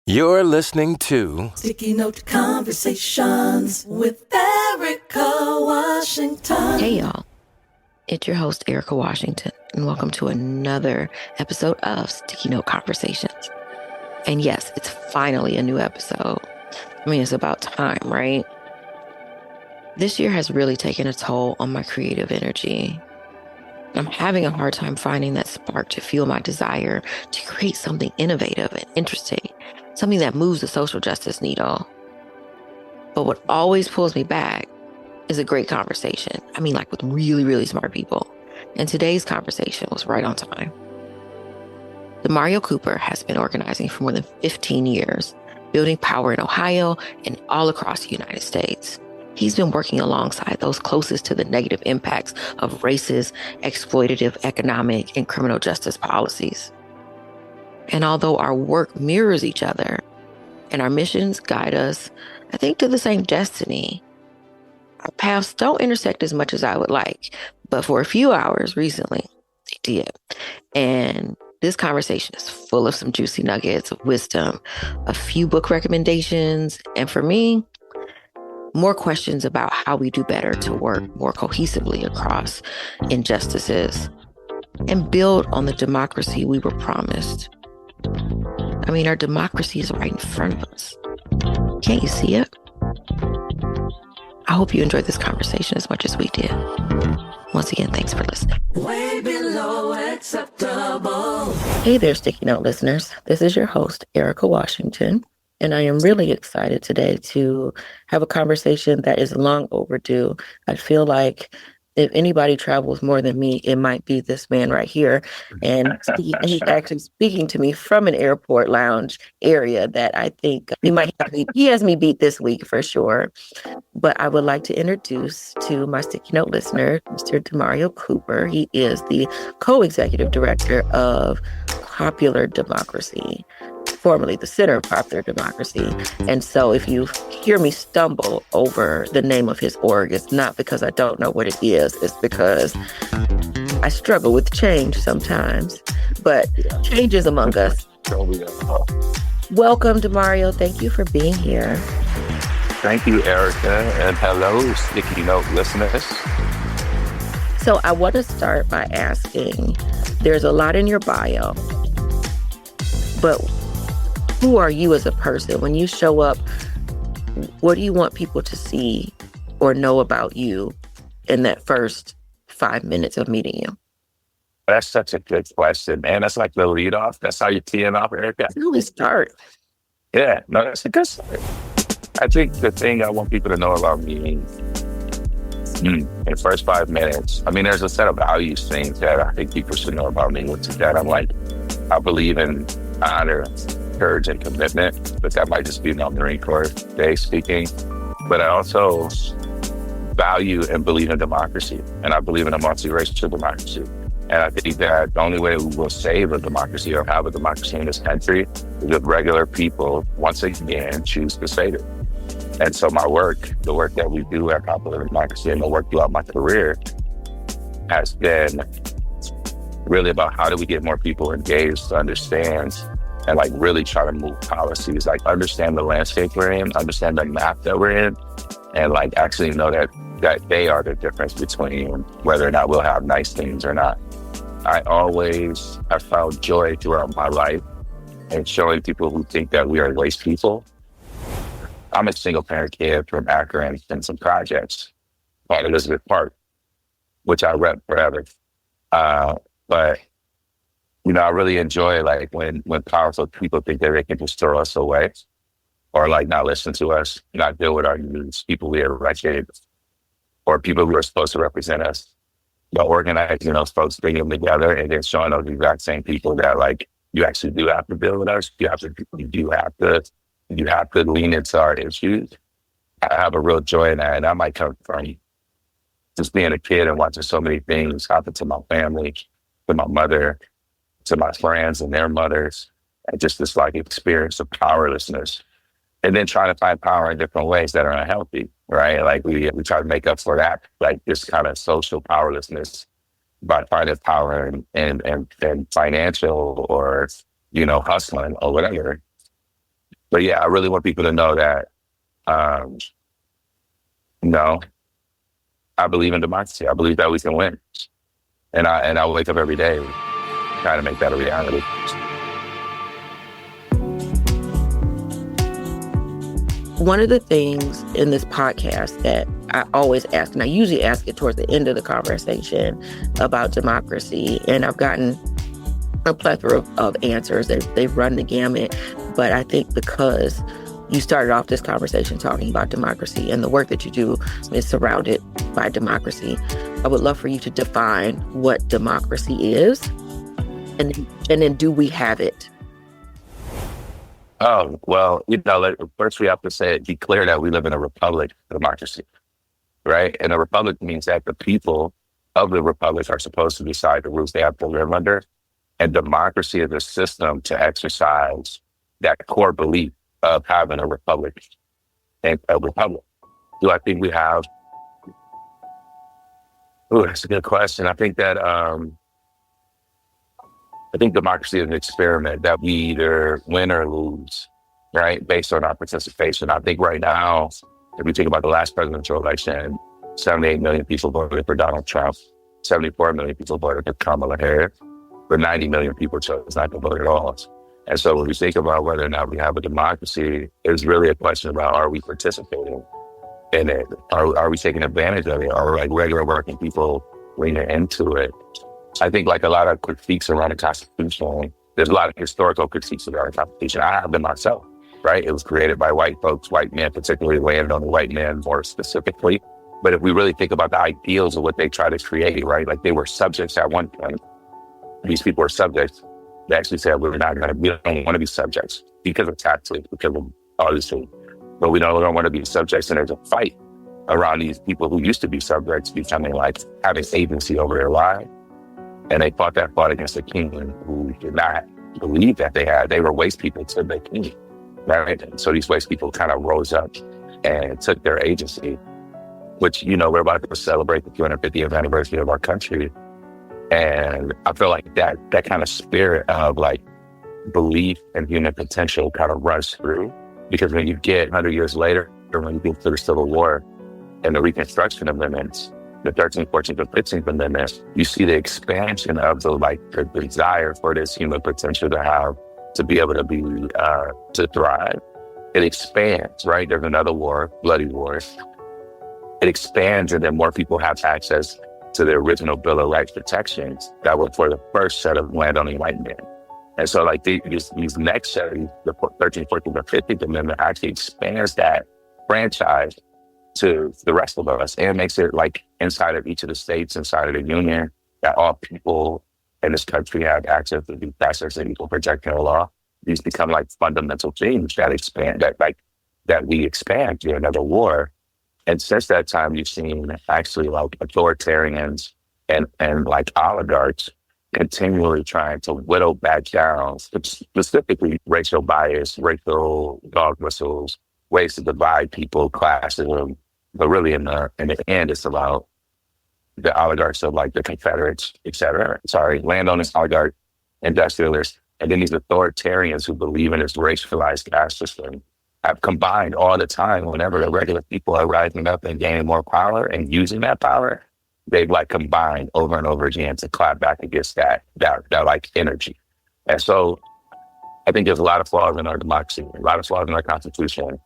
You're listening to Sticky Note Conversations with Erika Washington. Hey, y'all. It's your host, Erika Washington, and welcome to another episode of Sticky Note Conversations. And yes, it's finally a new episode. I mean, it's about time, right? This year has really taken a toll on my creative energy. I'm having a hard time finding that spark to fuel my desire to create something innovative and interesting, something that moves the social justice needle. But what always pulls me back is a great conversation. I mean, like with really, really smart people. And today's conversation was right on time. DaMareo Cooper has been organizing for more than 15 years, building power in Ohio and all across the United States. He's been working alongside those closest to the negative impacts of racist, exploitative economic, and criminal justice policies. And although our work mirrors each other and our missions guide us, I think, to the same destiny, our paths don't intersect as much as I would like. But for a few hours recently, they did. And this conversation is full of some juicy nuggets of wisdom, a few book recommendations, and for me, more questions about how we do better to work more cohesively across injustices and build on the democracy we were promised. I mean, our democracy is right in front of us. Can't you see it? I hope you enjoyed this conversation as much as we did. Once again, thanks for listening. Way below acceptable. Hey there, Sticky Note listeners. This is your host, Erika Washington. And I am really excited today to have a conversation that is long overdue. I feel like if anybody travels more than me, it might be this man right here. And he's actually speaking to me from an airport lounge area that I think he has me beat this week for sure. But I would like to introduce to my Sticky Note listener, Mr. DaMareo Cooper. He is the co-executive director of Popular Democracy, formerly the Center of Popular Democracy. And so if you hear me stumble over the name of his org, it's not because I don't know what it is. It's because I struggle with change sometimes. But change is among us. Welcome, DeMareo. Thank you for being here. Thank you, Erika. And hello, Sticky Note listeners. So I want to start by asking, there's a lot in your bio, but who are you as a person? When you show up, what do you want people to see or know about you in that first 5 minutes of meeting you? That's such a good question, man. That's like the lead off. That's how you're teeing off, Erika. Really start. Yeah, no, that's a good start. I think the thing I want people to know about me in the first 5 minutes, I mean, there's a set of values things that I think people should know about me, which is that I believe in honor, courage, and commitment, but that might just be my Marine Corps day speaking. But I also value and believe in democracy, and I believe in a multiracial democracy. And I think that the only way we will save a democracy or have a democracy in this country is if regular people, once again, choose to save it. And so my work, the work that we do at Popular Democracy and the work throughout my career has been really about how do we get more people engaged to understand and really try to move policies, understand the landscape we're in, understand the map that we're in, and actually know that they are the difference between whether or not we'll have nice things or not. I always have found joy throughout my life in showing people who think that we are waste people. I'm a single parent kid from Akron and some projects called Elizabeth Park, which I rep forever. But I really enjoy when powerful people think that they can just throw us away or not listen to us, not deal with our needs, people we elected or people who are supposed to represent us. Organizing those folks, bringing them together and then showing those exact same people that you actually do have to deal with us. You have to lean into our issues. I have a real joy in that, and that might come from just being a kid and watching so many things happen to my family, to my mother, to my friends and their mothers, and just this experience of powerlessness. And then trying to find power in different ways that are unhealthy, right? We try to make up for that, this kind of social powerlessness by finding power and financial or, hustling or whatever. But yeah, I really want people to know that, um, no, I believe in democracy. I believe that we can win. And I wake up every day trying to make that a reality. One of the things in this podcast that I always ask, and I usually ask it towards the end of the conversation about democracy, and I've gotten a plethora of answers. They've run the gamut, but I think because you started off this conversation talking about democracy and the work that you do is surrounded by democracy, I would love for you to define what democracy is, and then do we have it? Oh, well, first we have to be clear that we live in a republic democracy, right? And a republic means that the people of the republic are supposed to decide the rules they have to live under. And democracy is a system to exercise that core belief of having a republic. And a republic. Do I think we have? Oh, that's a good question. I think that democracy is an experiment that we either win or lose, right? Based on our participation. I think right now, if we think about the last presidential election, 78 million people voted for Donald Trump, 74 million people voted for Kamala Harris, but 90 million people chose not to vote at all. And so when we think about whether or not we have a democracy, it's really a question about, are we participating in it? Are we taking advantage of it? Are like regular working people leaning into it? I think like a lot of critiques around the Constitution, there's a lot of historical critiques around the Constitution. I have them myself, right? It was created by white folks, white men, particularly landowner white men more specifically. But if we really think about the ideals of what they try to create, right? Like they were subjects at one point. These people were subjects. They actually said, we don't want to be subjects because of taxes, because of all these things. But we don't want to be subjects. And there's a fight around these people who used to be subjects becoming like having agency over their lives. And they fought that fight against a king who did not believe that they were waste people to the king, right? And so these waste people kind of rose up and took their agency, which, we're about to celebrate the 250th anniversary of our country. And I feel like that kind of spirit of like belief and human potential kind of runs through, because when you get 100 years later, or when you get to the Civil War and the Reconstruction Amendments, the 13th, 14th, and 15th Amendments, you see the expansion of the desire for this human potential to be able to be, to thrive. It expands, right? There's another war, bloody war. It expands, and then more people have access to the original Bill of Rights protections that were for the first set of landowning white men. And so like these next set, the 13th, 14th, and 15th Amendment actually expands that franchise to the rest of us and makes it like inside of each of the states, inside of the union, that all people in this country have access to due process and equal protection of law. These become like fundamental things that expand, that we expand during another war. And since that time, you've seen actually like authoritarians and like oligarchs continually trying to whittle back down, specifically racial bias, racial dog whistles, ways to divide people, classism. But really in the end, it's about the oligarchs of like the Confederates, et cetera. Landowners, oligarchs, industrialists, and then these authoritarians who believe in this racialized caste system have combined all the time. Whenever the regular people are rising up and gaining more power and using that power, they've like combined over and over again to clap back against that like energy. And so I think there's a lot of flaws in our democracy, a lot of flaws in our Constitution.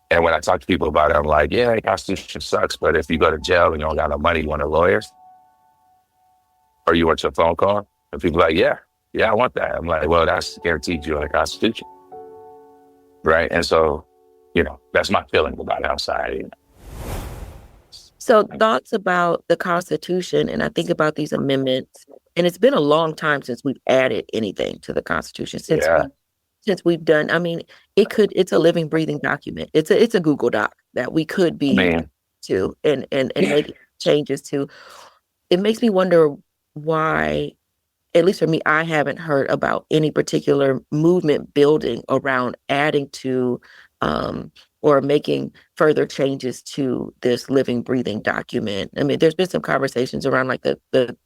And when I talk to people about it, I'm like, yeah, the Constitution sucks, but if you go to jail and you don't got no money, you want a lawyer? Or you want your phone call? And people are like, yeah, I want that. I'm like, well, that's guaranteed you in the Constitution. Right? And so, that's my feeling about outside. So thoughts about the Constitution, and I think about these amendments, and it's been a long time since we've added anything to the Constitution, since we've done, it's a living, breathing document. It's a Google Doc that we could be to and make changes to. It makes me wonder why, at least for me, I haven't heard about any particular movement building around adding to or making further changes to this living, breathing document. There's been some conversations around like the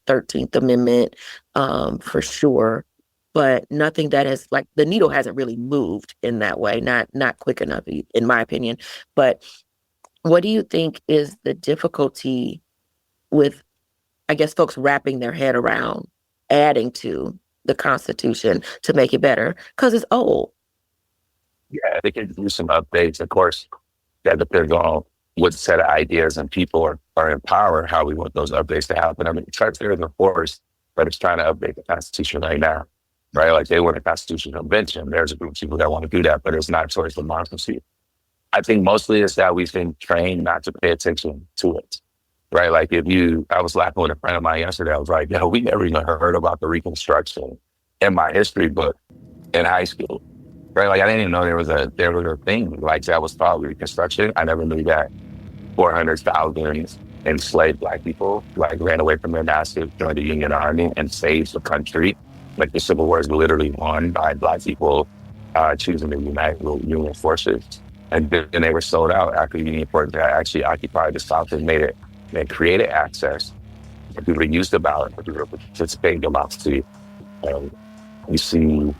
13th Amendment for sure. but nothing that has, like, the needle hasn't really moved in that way, not quick enough, in my opinion. But what do you think is the difficulty with, I guess, folks wrapping their head around adding to the Constitution to make it better? Because it's old. Yeah, they can do some updates. Of course, that depends on what set of ideas and people are in power, how we want those updates to happen. I mean, Church there is a force, but it's trying to update the Constitution right now, right? Like they want a constitutional convention. There's a group of people that want to do that, but it's not towards democracy. I think mostly it's that we've been trained not to pay attention to it, right? Like I was laughing with a friend of mine yesterday. I was like, yo, we never even heard about the Reconstruction in my history book in high school, right? Like I didn't even know there was a thing like that was called Reconstruction. I never knew that 400,000 enslaved Black people like ran away from their masters, joined the Union Army, and saved the country. Like the Civil War is literally won by Black people choosing to unite with Union forces. And then they were sold out after the Union forces had actually occupied the South and they created access for people to use the ballot, for people to participate in democracy. You see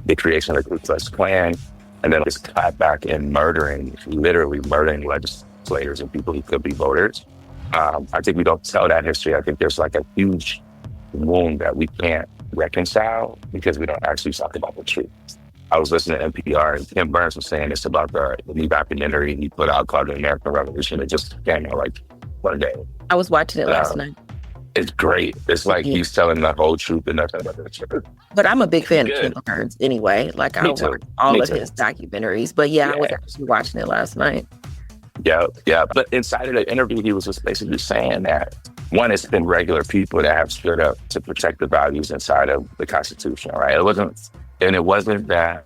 the creation of the Ku Klux Klan, and then this clapback in literally murdering legislators and people who could be voters. I think we don't tell that history. I think there's like a huge wound that we can't reconcile because we don't actually talk about the truth. I was listening to NPR and Tim Burns was saying it's about the new documentary he put out called The American Revolution. It just came out like one day. I was watching it last night. It's great. It's like he's telling the whole truth and nothing but the truth. But I'm a big fan of Tim Burns anyway. Like I watch all of his documentaries. But yeah, I was actually watching it last night. Yeah. But inside of the interview, he was just basically saying that one, it's been regular people that have stood up to protect the values inside of the Constitution, right? It wasn't that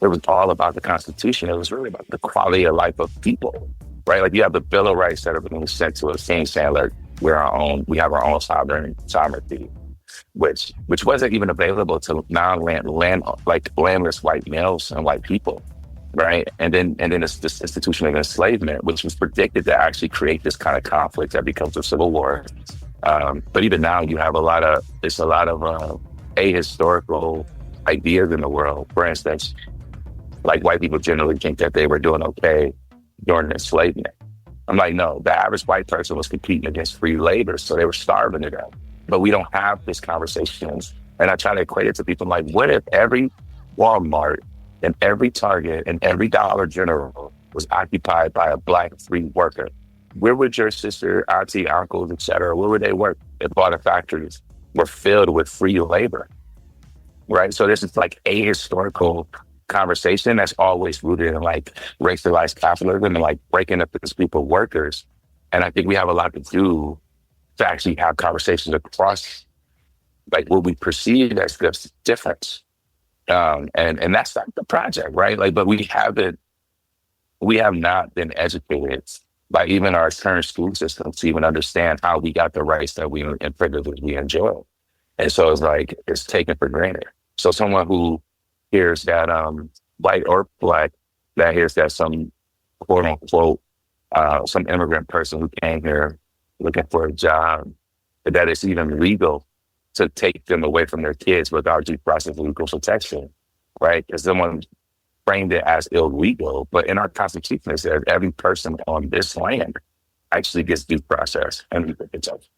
it was all about the Constitution. It was really about the quality of life of people, right? Like you have the Bill of Rights that are being sent to us saying like we have our own sovereignty, which wasn't even available to landless white males and white people, right? And then it's this institution of enslavement, which was predicted to actually create this kind of conflict that becomes a civil war. But even now, you have a lot of ahistorical ideas in the world. For instance, like white people generally think that they were doing okay during enslavement. I'm like, no, the average white person was competing against free labor, so they were starving to death. But we don't have these conversations. And I try to equate it to people like, what if every Walmart and every Target and every Dollar General was occupied by a Black free worker? Where would your sister, auntie, uncles, et cetera, where would they work if all the factories were filled with free labor, right? So this is like a historical conversation that's always rooted in like racialized capitalism and like breaking up these people workers. And I think we have a lot to do to actually have conversations across like what we perceive as this difference. And that's not the project, right? Like, but we have not been educated by even our current school system to even understand how we got the rights that we and privileges we enjoy. And so it's like, it's taken for granted. So someone who hears that white or Black, that hears that some quote unquote, some immigrant person who came here looking for a job, that it's even legal to take them away from their kids without due process of legal protection, right? Because someone framed it as illegal, but in our Constitution, it says every person on this land actually gets due process and legal protection.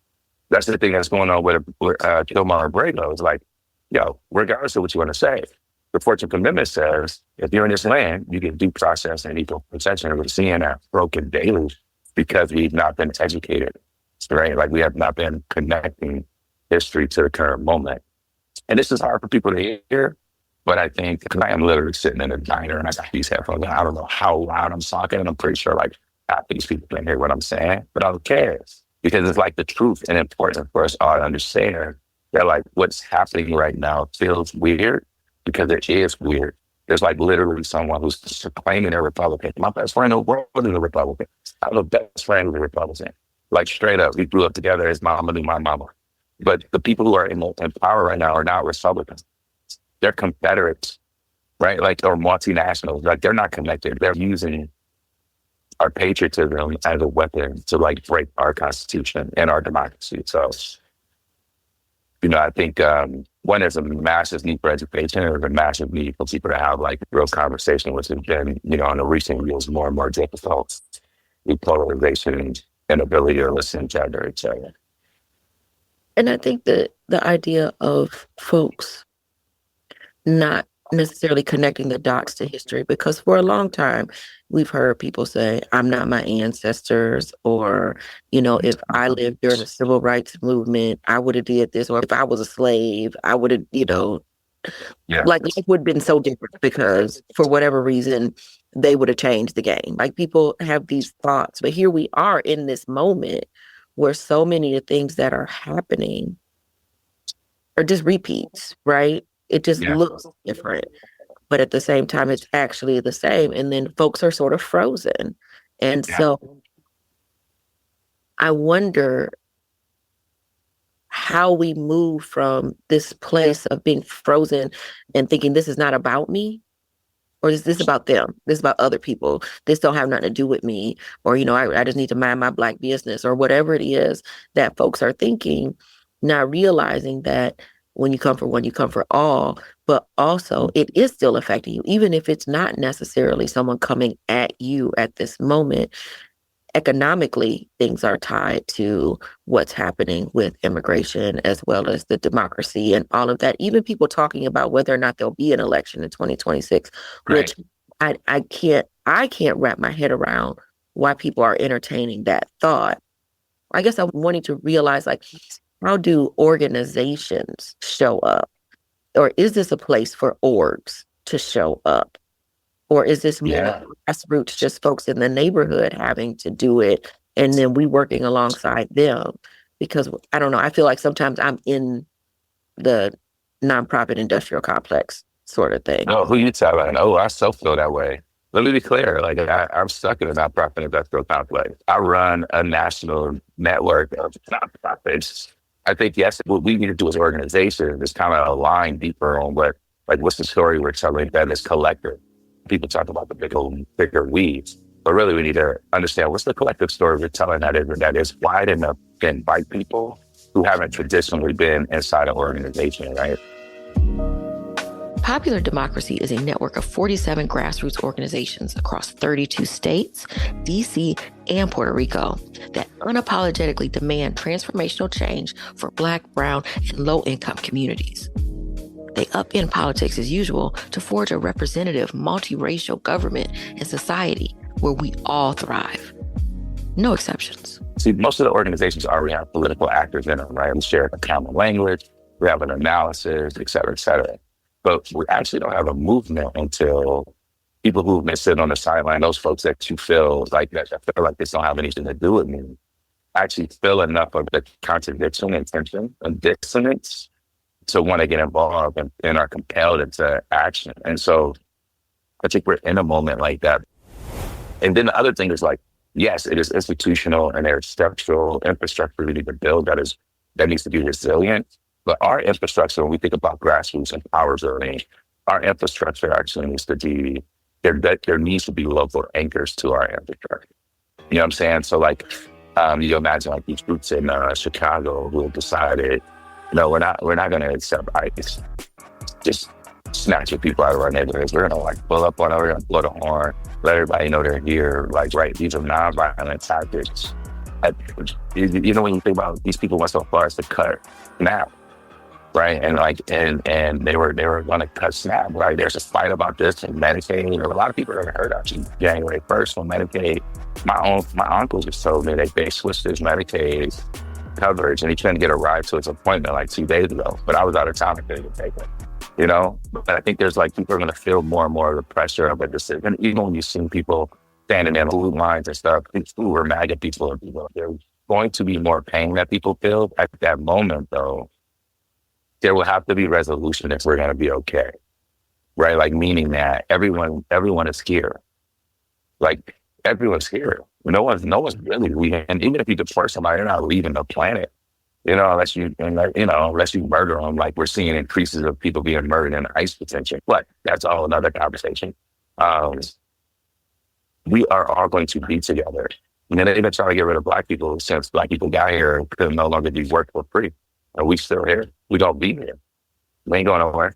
That's the thing that's going on with DeMareo. It's like, yo, regardless of what you want to say, the 14th Amendment says if you're in this land, you get due process and equal protection. And we're seeing that broken daily because we've not been educated, right? Like we have not been connecting history to the current moment. And this is hard for people to hear, but I think, because I am literally sitting in a diner and I got these headphones, and I don't know how loud I'm talking, and I'm pretty sure like half these people can hear what I'm saying, but I don't care because it's like the truth and important for us all to understand that like what's happening right now feels weird because it is weird. There's like literally someone who's claiming they're Republican. My best friend in the world is a Republican. I have a best friend who's a Republican. Like straight up, we grew up together. His mama knew my mama. But the people who are in power right now are not Republicans. They're Confederates, right? Like, or multinationals. Like, they're not connected. They're using our patriotism as a weapon to like break our Constitution and our democracy. So I think one, there's a massive need for education. There's a massive need for people to have like real conversation, which has been, in the recent years, more and more difficult. The polarization and inability to listen to each other. And I think that the idea of folks not necessarily connecting the dots to history, because for a long time we've heard people say, I'm not my ancestors, or, if I lived during the civil rights movement, I would have did this, or if I was a slave, I would have, like life would have been so different because for whatever reason, they would have changed the game. Like people have these thoughts, but here we are in this moment where so many of the things that are happening are just repeats, right? It just looks different, but at the same time, it's actually the same. And then folks are sort of frozen. And so I wonder how we move from this place of being frozen and thinking this is not about me, or is this about them? This is about other people. This don't have nothing to do with me. Or, I just need to mind my Black business, or whatever it is that folks are thinking, not realizing that when you come for one, you come for all, but also it is still affecting you, even if it's not necessarily someone coming at you at this moment. Economically, things are tied to what's happening with immigration, as well as the democracy and all of that. Even people talking about whether or not there'll be an election in 2026, which I can't wrap my head around why people are entertaining that thought. I guess I'm wanting to realize, like, how do organizations show up? Or is this a place for orgs to show up? Or is this more grassroots, just folks in the neighborhood having to do it, and then we working alongside them? Because I don't know, I feel like sometimes I'm in the nonprofit industrial complex sort of thing. Oh, who you telling? Oh, I so feel that way. Let me be clear. Like I'm stuck in a nonprofit industrial complex. I run a national network of nonprofits. I think, yes, what we need to do as organizations is kind of align deeper on what's the story we're telling that is collective. People talk about the bigger weeds, but really we need to understand what's the collective story we're telling that is wide enough to invite people who haven't traditionally been inside an organization, right? Popular Democracy is a network of 47 grassroots organizations across 32 states, DC, and Puerto Rico that unapologetically demand transformational change for Black, brown, and low-income communities. They upend politics as usual to forge a representative, multiracial government and society where we all thrive. No exceptions. See, most of the organizations already have political actors in them, right? We share a common language, we have an analysis, et cetera, et cetera. But we actually don't have a movement until people who've been sitting on the sideline, those folks that you feel like this don't have anything to do with me, actually feel enough of the contradiction and tension and dissonance to want to get involved and are compelled into action. And so I think we're in a moment like that. And then the other thing is, like, yes, it is institutional and there's structural infrastructure we need to build that needs to be resilient. But our infrastructure, when we think about grassroots and power building, our infrastructure actually needs to be, there needs to be local anchors to our infrastructure. You know what I'm saying? So like, you imagine like these groups in Chicago who have decided, we're not going to accept ICE. Just snatching people out of our neighborhoods. We're going to like pull up on over and blow the horn, let everybody know they're here. Like, right, these are nonviolent tactics. When you think about these people went so far as to cut SNAP, right? And like, and they were going to cut SNAP, right? There's a fight about this and Medicaid. There were a lot of people that heard actually January 1st on Medicaid. My uncle just told me they switched his Medicaid coverage and he couldn't get a ride to his appointment like 2 days ago. But I was out of town and couldn't take it. But I think there's like, people are going to feel more and more of the pressure of a decision. Even when you see people standing in food lines and stuff, who are MAGA people, there's going to be more pain that people feel at that moment, though. There will have to be resolution if we're going to be okay, right? Like, meaning that everyone is here. Like, everyone's here. No one's really leaving. And even if you deport somebody, you're not leaving the planet, unless you murder them. Like, we're seeing increases of people being murdered in ICE detention. But that's all another conversation. We are all going to be together. And then they've been trying to get rid of Black people since Black people got here and could no longer do work for free. and we still here. We don't be here. We ain't going nowhere.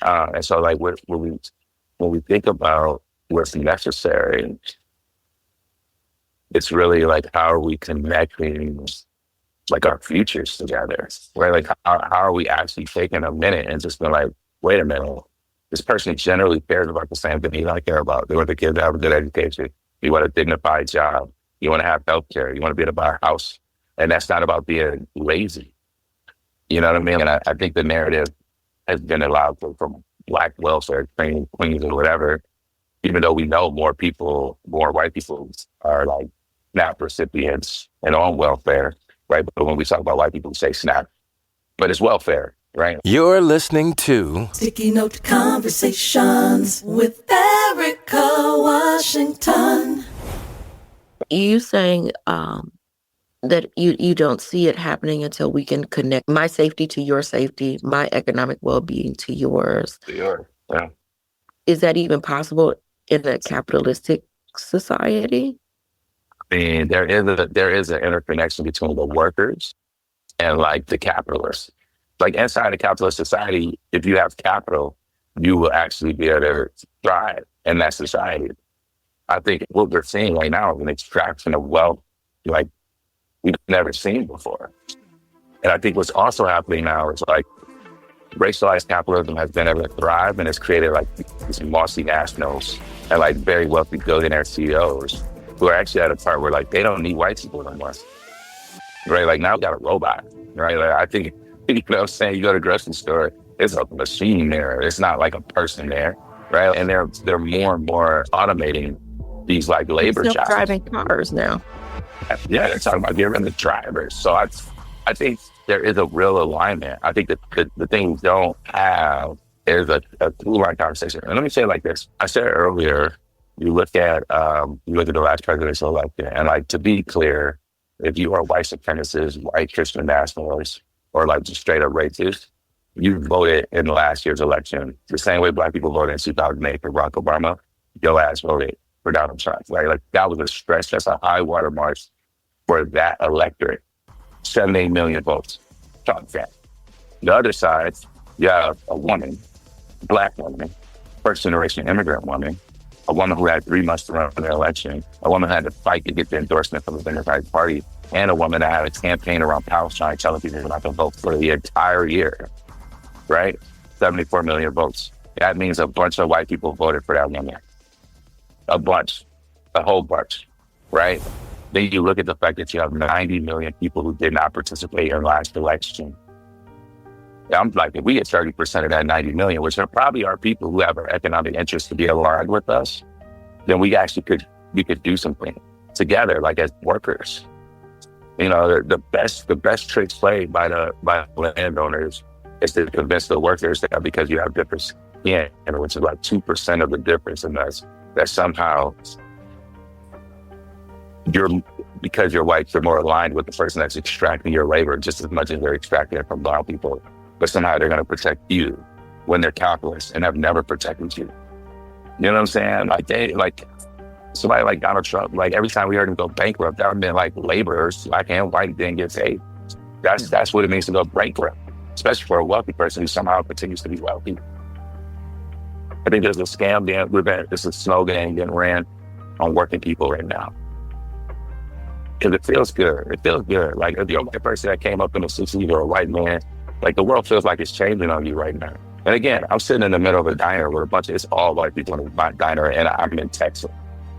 And so like when we think about what's necessary, it's really like, how are we connecting like our futures together, right? Like how are we actually taking a minute and just being like, wait a minute, this person generally cares about the same thing I care about. They want the kids to have a good education. You want a dignified job. You want to have healthcare. You want to be able to buy a house. And that's not about being lazy. You know what I mean? And I think the narrative has been allowed from Black welfare training queens or whatever, even though we know more white people are like SNAP recipients and on welfare, right? But when we talk about white people, we say SNAP, but it's welfare, right? You're listening to Sticky Note Conversations with Erika Washington. You saying that you don't see it happening until we can connect my safety to your safety, my economic well-being to yours. Yeah. Is that even possible in a capitalistic society? I mean, there is an interconnection between the workers and like the capitalists. Like inside a capitalist society, if you have capital, you will actually be able to thrive in that society. I think what we're seeing right now is an extraction of wealth like we've never seen before. And I think what's also happening now is like racialized capitalism has been able to thrive and it's created like these multinationals and like very wealthy billionaire CEOs who are actually at a part where like they don't need white people anymore. Right? Like now we got a robot, right? Like I think, you know what I'm saying? You go to a grocery store, it's a machine there. It's not like a person there, right? And they're more and more automating these like labor jobs. Self-driving cars now. Yeah, they're talking about getting rid of the drivers. So I think there is a real alignment. I think that the thing we don't have is a through line conversation. And let me say it like this. I said earlier, you look at the last presidential election, and like to be clear, if you are white supremacists, white Christian nationalists, or like just straight up racists, you voted in last year's election the same way Black people voted in 2008 for Barack Obama. Your ass voted for Donald Trump, right? Like that was a stretch. That's a high water mark for that electorate. 78 million votes. Trump fan. The other side, you have a woman, Black woman, first generation immigrant woman, a woman who had 3 months to run for the election, a woman who had to fight to get the endorsement from the Democratic Party, and a woman that had a campaign around Palestine telling people they're not going to vote for the entire year, right? 74 million votes. That means a bunch of white people voted for that woman. A bunch, a whole bunch, right? Then you look at the fact that you have 90 million people who did not participate in last election. I'm like, if we get 30% of that 90 million, which are probably our people who have our economic interests to be aligned with us, then we actually could do something together, like as workers. You know, the best tricks played by the landowners is to convince the workers that because you have different skin, which is like 2% of the difference in us, that somehow because you're white, you're more aligned with the person that's extracting your labor just as much as they're extracting it from Brown people. But somehow they're going to protect you when they're capitalist and have never protected you. You know what I'm saying? Like somebody like Donald Trump, like every time we heard him go bankrupt, that would mean like laborers, Black and white, didn't get paid. That's what it means to go bankrupt, especially for a wealthy person who somehow continues to be wealthy. I think there's a scam, there's a slogan getting ran on working people right now. Because it feels good. It feels good. Like if you're a white person that came up in the 60s or a white man, like the world feels like it's changing on you right now. And again, I'm sitting in the middle of a diner with it's all white people in a diner and I'm in Texas.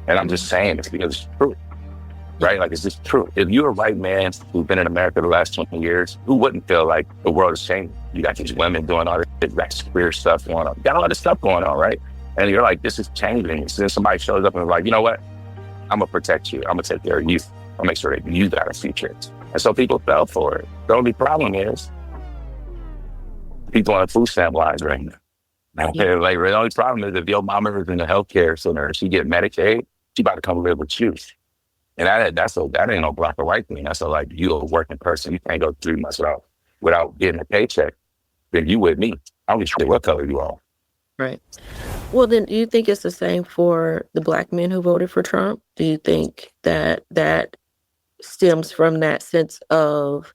And I'm just saying it's because it's true, right? Like it's just true. If you're a white man who's been in America the last 20 years, who wouldn't feel like the world is changing? You got these women doing all this queer stuff going on. You got all this stuff going on, right? And you're like, this is changing. So then somebody shows up and is like, you know what? I'm gonna protect you. I'm gonna take care of you. I'll make sure that you got a future. And so people fell for it. The only problem is people on food stamp lines right now. Yeah. Like the only problem is if your mama is in a healthcare center and she get Medicaid, she about to come live with you. And that ain't no Black or white thing. That's like you a working person. You can't go 3 months without getting a paycheck. Then you with me. I don't give a shit what color you are. Right. Well, then do you think it's the same for the Black men who voted for Trump? Do you think that stems from that sense of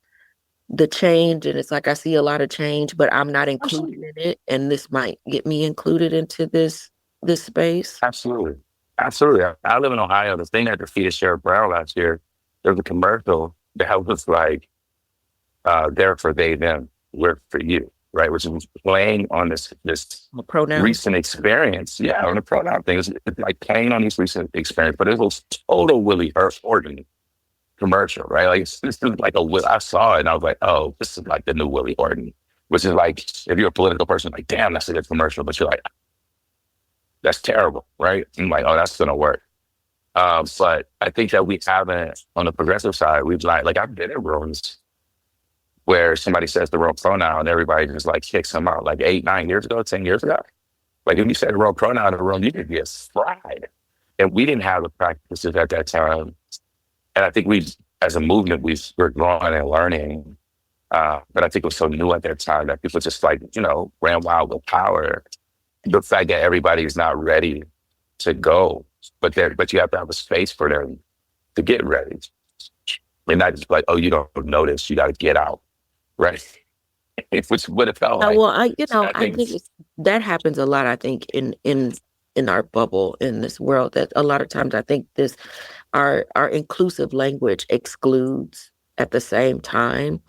the change, and it's like I see a lot of change, but I'm not included in it, and this might get me included into this space. Absolutely. Absolutely. I live in Ohio. The thing that defeated Sheriff Brown last year, there was a commercial that was like, there for they, them, we're for you, right? Which was playing on this Pronoun. recent experience. Yeah, on the pronoun thing. It's like playing on these recent experience, but it was total Willie Horton commercial, right? Like, this is like I saw it and I was like, oh, this is like the new Willie Horton, which is like, if you're a political person, like, damn, that's a good commercial, but you're like, that's terrible, right? I'm like, oh, that's going to work. But I think that we haven't, on the progressive side, we've like I've been in rooms where somebody says the wrong pronoun and everybody just like kicks them out, like 8, 9 years ago, 10 years ago. Like if you said the wrong pronoun in the room, you could get fried. And we didn't have the practices at that time. And I think as a movement, we're growing and learning. But I think it was so new at that time that people just like, ran wild with power. The fact that everybody is not ready to go, but you have to have a space for them to get ready. And not just like, oh, you don't know this, you got to get out, right? Which would have felt like. Well, I think that happens a lot. I think in our bubble in this world, that a lot of times I think our inclusive language excludes at the same time,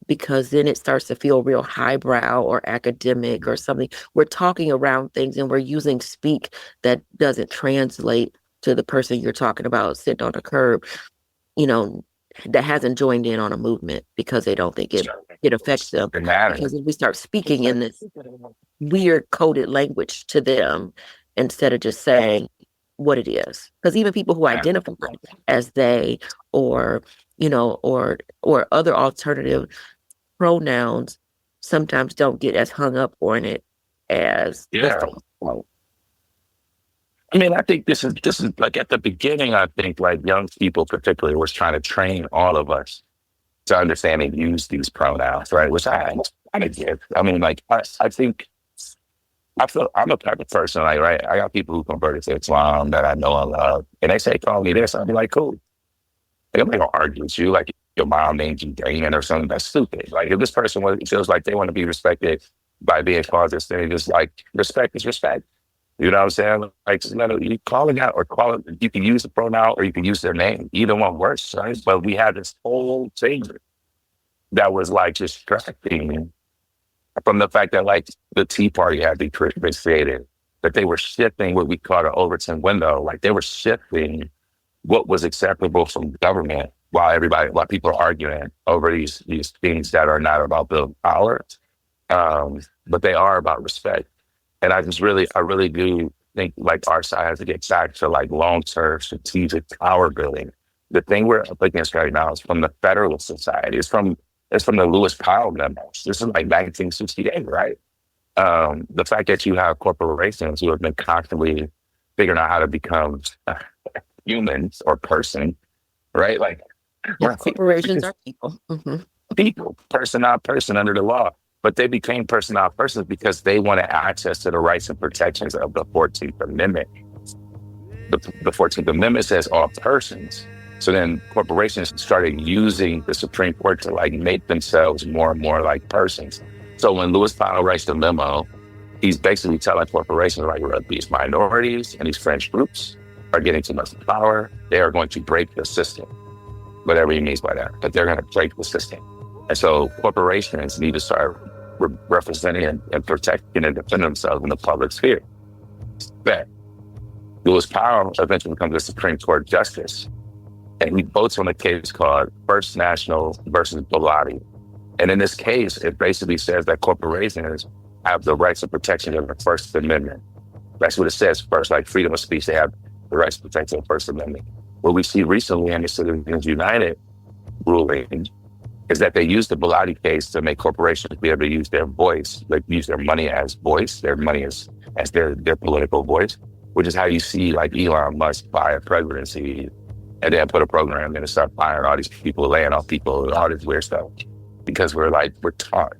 because then it starts to feel real highbrow or academic or something. We're talking around things and we're using speak that doesn't translate to the person you're talking about sitting on the curb, that hasn't joined in on a movement because they don't think it affects them. Because if we start speaking in this weird coded language to them instead of just saying what it is. Because even people who identify as they or other alternative pronouns sometimes don't get as hung up on it as I mean, I think this is like at the beginning, I think like young people particularly was trying to train all of us to understand and use these pronouns, right? Which I get. I mean, like I think I feel I'm a type of person, like, right? I got people who converted to Islam that I know and love, and they say, call me this. I'll be like, cool. Like, I'm not gonna argue with you. Like, your mom named you Damon or something, that's stupid. Like, if this person feels like they want to be respected by being called this thing, just like, respect is respect. You know what I'm saying? Like, just you call it out or call it, you can use the pronoun or you can use their name. Either one works, right? But we had this whole thing that was like distracting from the fact that like the Tea Party had been created, that they were shifting what we call the Overton window. Like, they were shifting what was acceptable from government while people are arguing over these things that are not about building power, but they are about respect. And I really do think like our side has to get back to like long-term strategic power building. The thing we're up against right now is from the Federalist Society. It's from the Lewis Powell memos. This is like 1968, right? The fact that you have corporations who have been constantly figuring out how to become humans or person, right? Like, corporations are people. Mm-hmm. People, person, not person under the law. But they became person, not persons because they wanted access to the rights and protections of the 14th Amendment. The 14th Amendment says all persons. So then corporations started using the Supreme Court to like make themselves more and more like persons. So when Lewis Powell writes the memo, he's basically telling corporations like these minorities and these fringe groups are getting too much power. They are going to break the system, whatever he means by that, but they're going to break the system. And so corporations need to start representing and protecting and defending themselves in the public sphere. But Lewis Powell eventually becomes a Supreme Court justice, and he votes on a case called First National versus Bilotti. And in this case, it basically says that corporations have the rights and protection of the First Amendment. That's what it says first, like freedom of speech, they have the rights and protection of the First Amendment. What we see recently in the Citizens United ruling is that they use the Bilotti case to make corporations be able to use their voice, like use their money as voice, their money as their political voice, which is how you see like Elon Musk buy a presidency and then put a program in and start firing all these people, laying off people, and all this weird stuff. Because we're taught.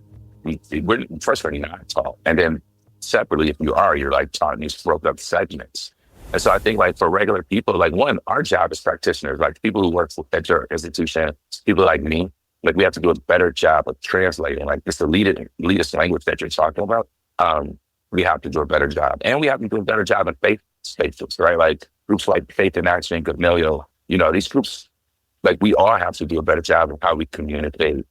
First, we're not taught. And then separately, if you are, you're like taught in these broke up segments. And so I think like for regular people, like one, our job as practitioners, like people who work at your institution, people like me, Like we have to do a better job of translating, like this elitist language that you're talking about. We have to do a better job, and we have to do a better job in faith spaces, right? Like groups like Faith in Action, DeMareo, these groups, like we all have to do a better job of how we communicate,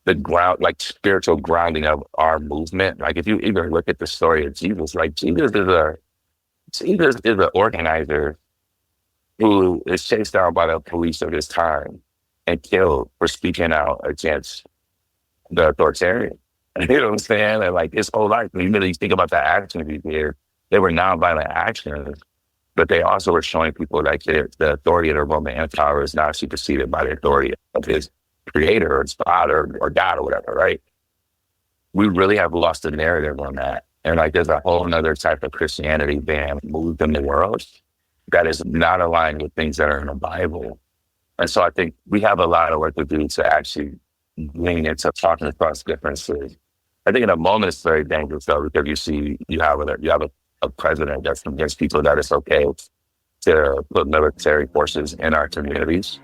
the ground, like spiritual grounding of our movement. Like if you even look at the story of Jesus, like Jesus is an organizer who is chased down by the police of his time and killed for speaking out against the authoritarian. You know what I'm saying? And like his whole life, when you really think about the actions he did, they were nonviolent actions, but they also were showing people like the authority of the Roman Empire is not superseded by the authority of his creator or his father or God or whatever, right? We really have lost the narrative on that. And like there's a whole other type of Christianity being moved in the world that is not aligned with things that are in the Bible. And so I think we have a lot of work to do to actually lean into talking across differences. I think in a moment it's very dangerous though, because you have a president that's convinced people that it's okay to put military forces in our communities.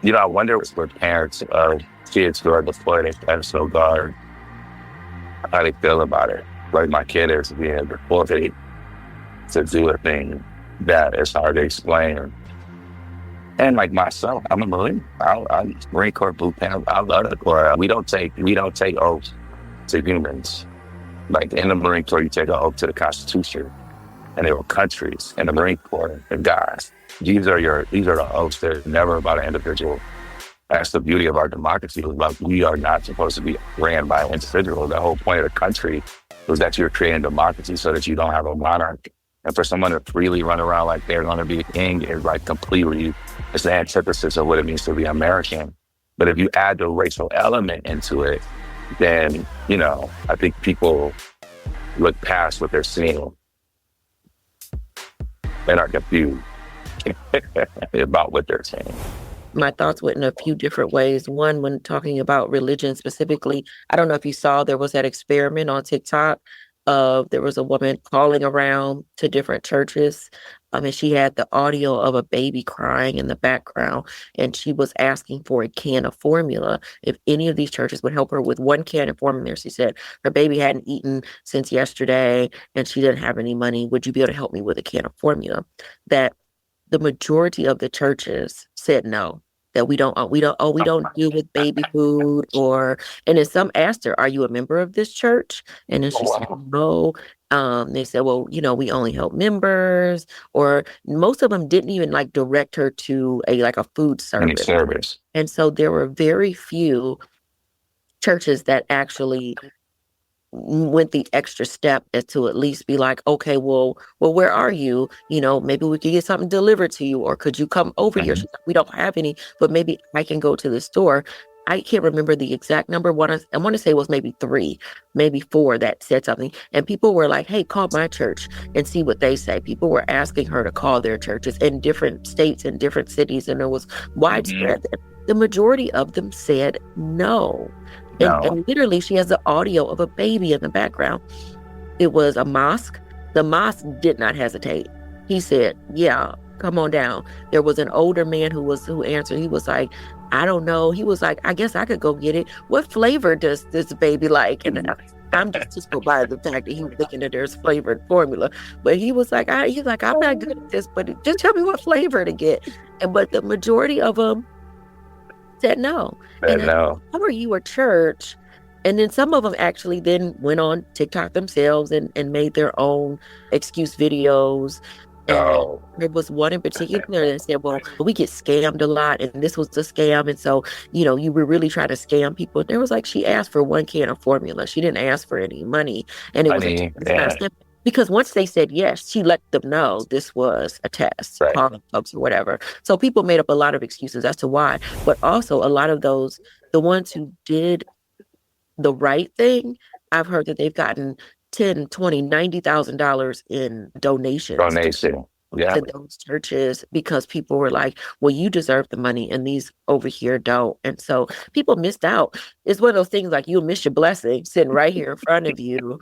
I wonder with parents of kids who are deployed in National Guard, how they feel about it. Like my kid is being deployed to do a thing that is hard to explain. And like myself, I'm a Marine. I'm Marine Corps boot camp. I love the Corps. We don't take oaths to humans. Like in the Marine Corps, you take an oath to the Constitution, and there were countries in the Marine Corps and guys. These are the oaths. They're never about an individual. That's the beauty of our democracy. Like we are not supposed to be ran by an individual. The whole point of the country was that you're creating democracy so that you don't have a monarch. And for someone to freely run around like they're going to be a king is like completely, it's the antithesis of what it means to be American. But if you add the racial element into it, then, I think people look past what they're seeing and are confused about what they're saying. My thoughts went in a few different ways. One, when talking about religion specifically, I don't know if you saw, there was that experiment on TikTok of there was a woman calling around to different churches. And she had the audio of a baby crying in the background, and she was asking for a can of formula. If any of these churches would help her with one can of formula, she said her baby hadn't eaten since yesterday and she didn't have any money. Would you be able to help me with a can of formula? That the majority of the churches said no, that we don't deal with baby food, and then some asked her, are you a member of this church? And then she said no. They said, well, we only help members, or most of them didn't even like direct her to a food service. And so there were very few churches that actually went the extra step as to at least be like, okay, well, where are you? Maybe we could get something delivered to you, or could you come over here? She's like, we don't have any, but maybe I can go to the store. I can't remember the exact number. I want to say it was maybe 3, maybe 4 that said something. And people were like, hey, call my church and see what they say. People were asking her to call their churches in different states and different cities. And it was widespread. The majority of them said no. And literally, she has the audio of a baby in the background. It was a mosque. The mosque did not hesitate. He said, yeah, come on down. There was an older man who answered. He was like, I don't know. He was like, I guess I could go get it. What flavor does this baby like? And I'm just go by the fact that he was thinking that there's flavored formula. But he was like, I'm not good at this, but just tell me what flavor to get. But the majority of them said no. Or you were church. And then some of them actually then went on TikTok themselves and made their own excuse videos. And there was one in particular that said, well, we get scammed a lot, and this was a scam. And so, you were really trying to scam people. There was she asked for 1 can of formula. She didn't ask for any money. And it was because once they said yes, she let them know this was a test, calling folks or whatever. So people made up a lot of excuses as to why. But also a lot of those, the ones who did the right thing, I've heard that they've gotten $10,000, $20,000, $90,000 in donations to those churches, because people were like, well, you deserve the money and these over here don't. And so people missed out. It's one of those things like you'll miss your blessing sitting right here in front of you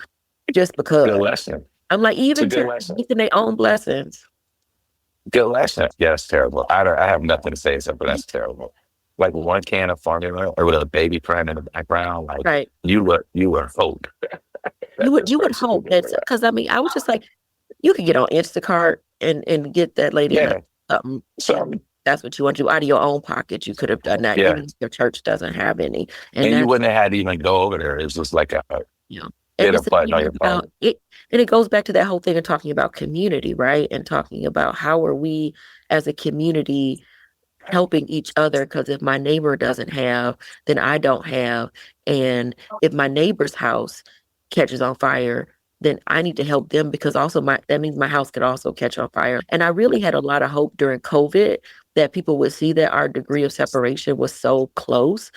just because. Good lesson. I'm like, even missing their own blessings. Good lesson. Yeah, that's terrible. I have nothing to say except for that's terrible. like one can of formula or with a baby crying in the background, like Right. you were hope. You would hope that's because I mean I was just like, you could get on Instacart and get that lady Yeah. something. So That's what you want to do out of your own pocket. You could have done that, yeah. even if your church doesn't have any. And you wouldn't have had to even go over there. It was just like a yeah. hit And a button on your phone. And it goes back to that whole thing of talking about community, right? And talking about how are we as a community helping each other, because if my neighbor doesn't have, then I don't have. And if my neighbor's house catches on fire, then I need to help them, because also that means my house could also catch on fire. And I really had a lot of hope during COVID that people would see that our degree of separation was so close.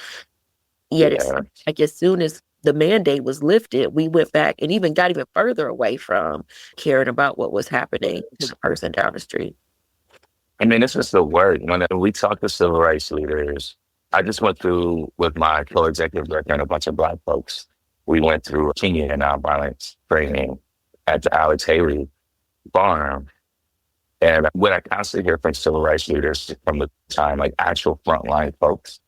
Yet it's like as soon as the mandate was lifted, we went back and even got even further away from caring about what was happening to the person down the street. I mean, this is the word. When we talk to civil rights leaders, I just went through with my co-executive director and a bunch of Black folks. We went through Kenya and nonviolence training at the Alex Haley farm. And what I constantly hear from civil rights leaders from the time, like actual frontline folks,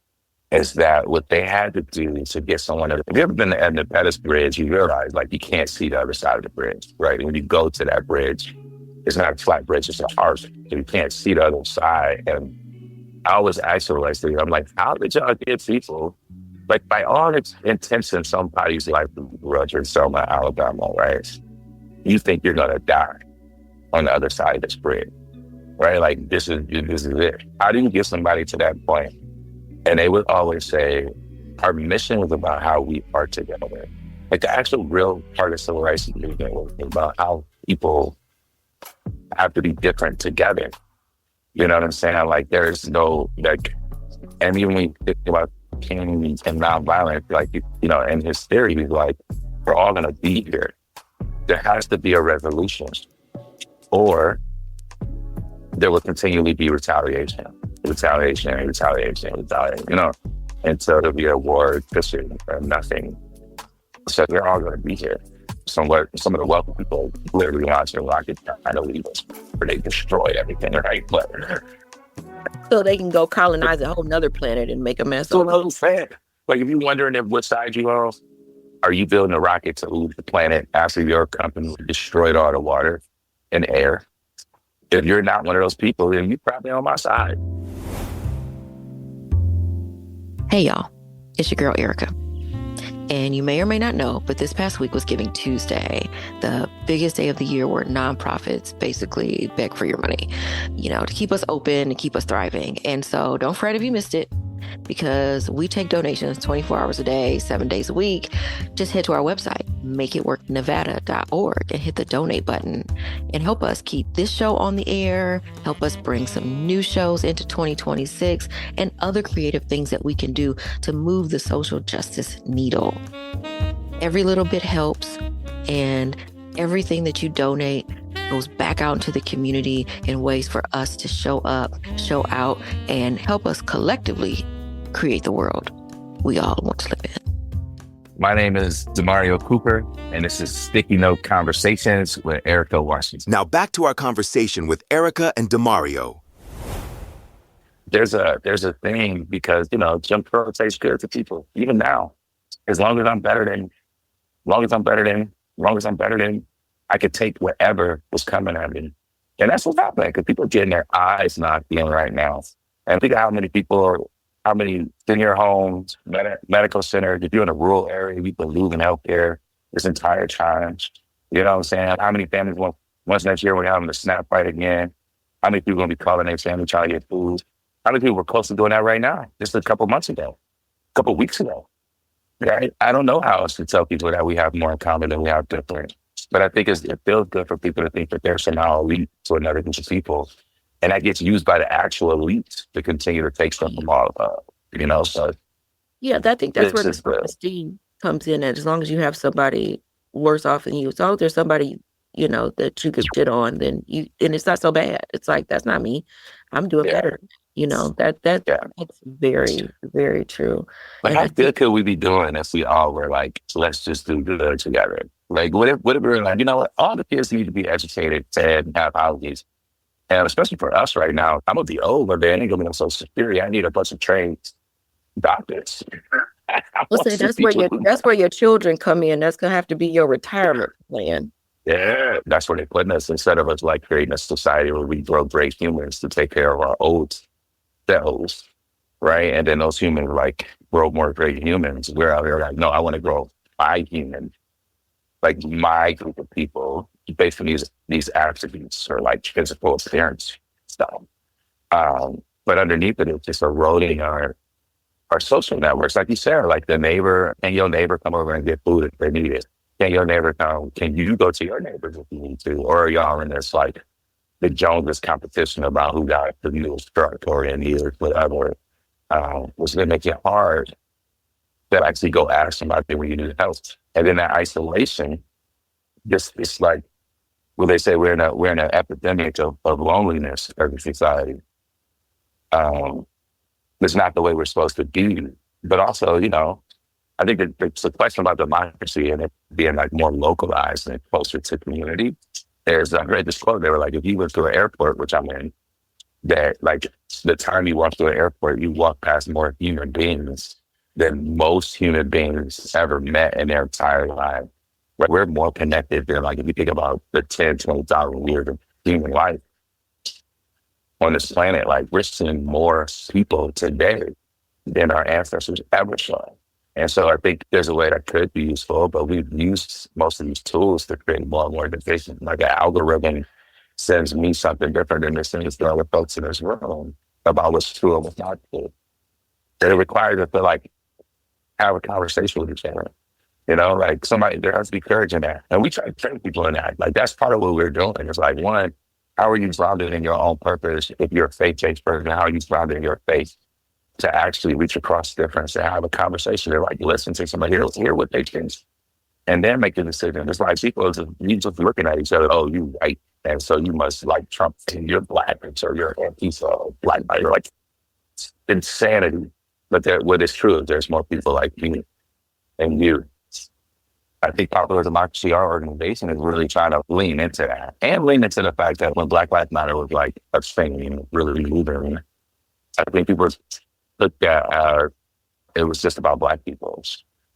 is that what they had to do to get someone to, if you ever been to Edna Pettus Bridge, you realize like you can't see the other side of the bridge, right? And when you go to that bridge, it's not a flat bridge, it's a arch. So you can't see the other side. And I always ask civil rights leaders, I'm like, how did y'all get people, like by all intents in somebody's life, Roger and Selma, Alabama, right? You think you're gonna die on the other side of this bridge, right? Like this is it. How do you get somebody to that point? And they would always say, our mission was about how we are together. Like the actual real part of civil rights movement was about how people have to be different together. You know what I'm saying? Like there's no, like, and even when you think about King and nonviolence, like, you know, in his theory, he's like, we're all gonna be here. There has to be a resolution, or there will continually be retaliation, you know, until there'll be a war or nothing. So they're all going to be here. Some of the wealthy people literally launch their rockets trying to leave us, or they destroy everything, right? But so they can go colonize a whole nother planet and make a mess. So what I'm saying, like if you're wondering if what side you are you building a rocket to leave the planet after your company destroyed all the water and air? If you're not one of those people, then you're probably on my side. Hey, y'all. It's your girl, Erika. And you may or may not know, but this past week was Giving Tuesday, the biggest day of the year where nonprofits basically beg for your money, you know, to keep us open and keep us thriving. And so don't fret if you missed it, because we take donations 24 hours a day, 7 days a week. Just head to our website, makeitworknevada.org, and hit the donate button and help us keep this show on the air, help us bring some new shows into 2026 and other creative things that we can do to move the social justice needle. Every little bit helps, and everything that you donate goes back out into the community in ways for us to show up, show out, and help us collectively create the world we all want to live in. My name is DaMareo Cooper, and this is Sticky Note Conversations with Erika Washington. Now back to our conversation with Erika and DaMareo. There's a thing, because, you know, Jim Crow tastes good to people, even now. As long as I'm better than, I could take whatever was coming at me. And that's what's happening, because people are getting their eyes knocked in right now. And think of how many senior homes, medical centers, if you're in a rural area, we've been losing healthcare this entire time. You know what I'm saying? How many families once next year we're having a SNAP fight again? How many people are going to be calling their family trying to get food? How many people were close to doing that right now? Just a couple weeks ago. Right? I don't know how else to tell people that we have more in common than we have different. But I think it feels good for people to think that they're somehow elite to another group of people. And that gets used by the actual elites to continue to take stuff from all of us, you know? So yeah, I think that's where the self-esteem comes in. And as long as you have somebody worse off than you, as long as there's somebody, you know, that you could shit on, then and it's not so bad. It's like, that's not me. I'm doing better. You know, that's very, very true. But how good could we be doing if we all were like, let's just do good together? Like, what if we were like, you know what, all the kids need to be educated and have holidays. And especially for us right now, I'm gonna be old, but they ain't gonna be no Social Security. I need a bunch of trades doctors. I Well, want say to see that's where people your who, that's where your children come in. That's gonna have to be your retirement plan. yeah, that's where they're putting us instead of us like creating a society where we grow great humans to take care of our old selves, right? And then those humans like grow more great humans. We're out here like, no, I want to grow my human, like my group of people based on these attributes or like physical appearance stuff. But underneath it, it's just eroding our social networks. Like you said, like the neighbor, can your neighbor come over and get food if they need it? Can your neighbor come? Can you go to your neighbors if you need to? Or are y'all in this like the Joneses competition about who got the newest truck or any or whatever, which then make it hard to actually go ask somebody when you need help. And then that isolation, just it's like, well, they say we're in an epidemic of loneliness as a society. It's not the way we're supposed to be. But also, you know, I think it's a question about democracy and it being like more localized and closer to community. I read this quote, they were like, if you went to an airport, which I'm in, that like the time you walk to an airport, you walk past more human beings than most human beings ever met in their entire life. Like, we're more connected than like if you think about the 10, 20,000 years of human life on this planet, like we're seeing more people today than our ancestors ever saw. And so I think there's a way that could be useful, but we've used most of these tools to create more and more division. Like an algorithm sends me something different than it sends the other folks in this room about what's true and what's not true. And it requires us to like have a conversation with each other. You know, like there has to be courage in that. And we try to train people in that. Like that's part of what we're doing. It's like, one, how are you grounded in your own purpose? If you're a faith-based person, how are you grounded in your faith to actually reach across difference and have a conversation and like listen to somebody, hear what they think, and then make a decision. It's like people you just looking at each other, oh, you white, and so you must like Trump, and you're black, and so you're black. You're like insanity. But what is true is there's more people like me and you. I think Popular Democracy, our organization, is really trying to lean into that and lean into the fact that when Black Lives Matter was like a thing and really moving, I think people looked at it was just about Black people.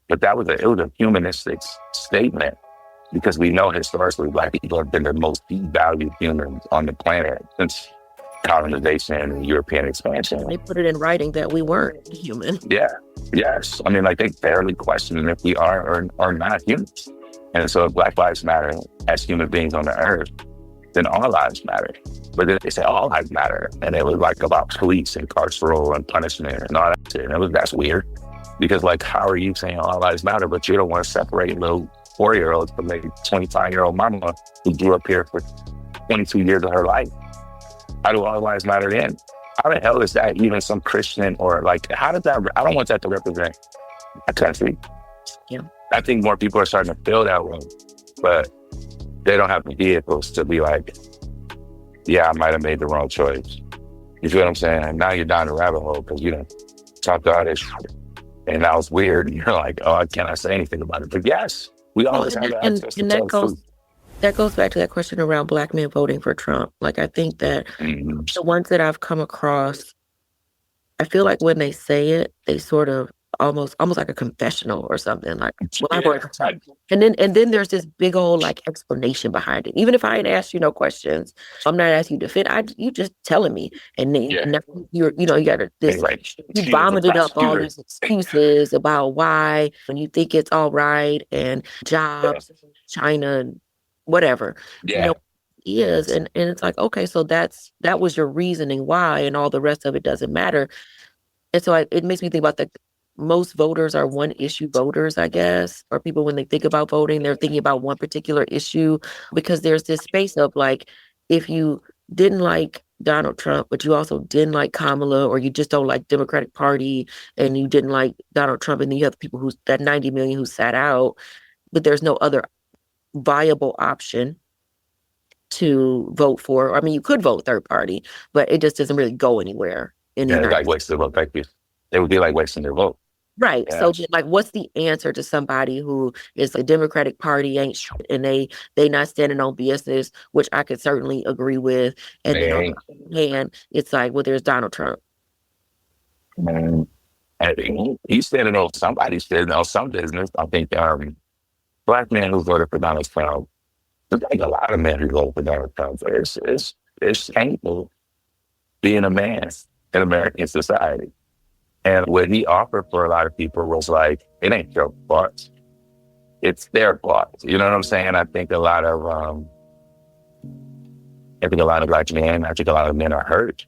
But it was a humanistic statement because we know historically Black people have been the most devalued humans on the planet since colonization and European expansion. They put it in writing that we weren't human. Yeah. Yes. I mean, like they barely question if we are or are not humans. And so if Black lives matter as human beings on the earth, then all lives matter. But then they say all lives matter. And it was like about police and carceral and punishment and all that shit. And that's weird because like, how are you saying all lives matter, but you don't want to separate little 4-year-olds from a 25-year-old mama who grew up here for 22 years of her life? How do all lives matter then? How the hell is that even some Christian or like, how does that, I don't want that to represent a country. Yeah. I think more people are starting to feel that way, but they don't have the vehicles to be like, yeah, I might have made the wrong choice. You feel what I'm saying? And now you're down the rabbit hole because you done talked all this shit. And that was weird. And you're like, oh, I cannot say anything about it. But yes, we always have access to tell truth. That goes back to that question around Black men voting for Trump. Like, I think that the ones that I've come across, I feel like when they say it, they sort of almost like a confessional or something. Like, well, I voted for Trump. And then there's this big old like explanation behind it. Even if I ain't asked you no questions, I'm not asking you to defend. You just telling me, and then and you got this. You vomited up all these excuses about why, when you think it's all right and jobs, China, and whatever, is, and it's like, okay, so that was your reasoning why, and all the rest of it doesn't matter. And so it makes me think about most voters are one issue voters, I guess, or people when they think about voting, they're thinking about one particular issue, because there's this space of like, if you didn't like Donald Trump, but you also didn't like Kamala, or you just don't like Democratic Party and you didn't like Donald Trump, and then you have the people that 90 million who sat out, but there's no other viable option to vote for. I mean, you could vote third party, but it just doesn't really go anywhere. It's like wasting their vote. Thank you. It would be like wasting their vote. Right. Yeah. So then, like, what's the answer to somebody who is a Democratic Party ain't and they not standing on business, which I could certainly agree with. And then on the other hand, it's like, well, there's Donald Trump. And he's standing on somebody's standing on some business. I think black men who voted for Donald Trump, there's like a lot of men who voted for Donald Trump. It's painful being a man in American society. And what he offered for a lot of people was like, it ain't your fault. It's their fault. You know what I'm saying? I think a lot of black men, I think a lot of men are hurt.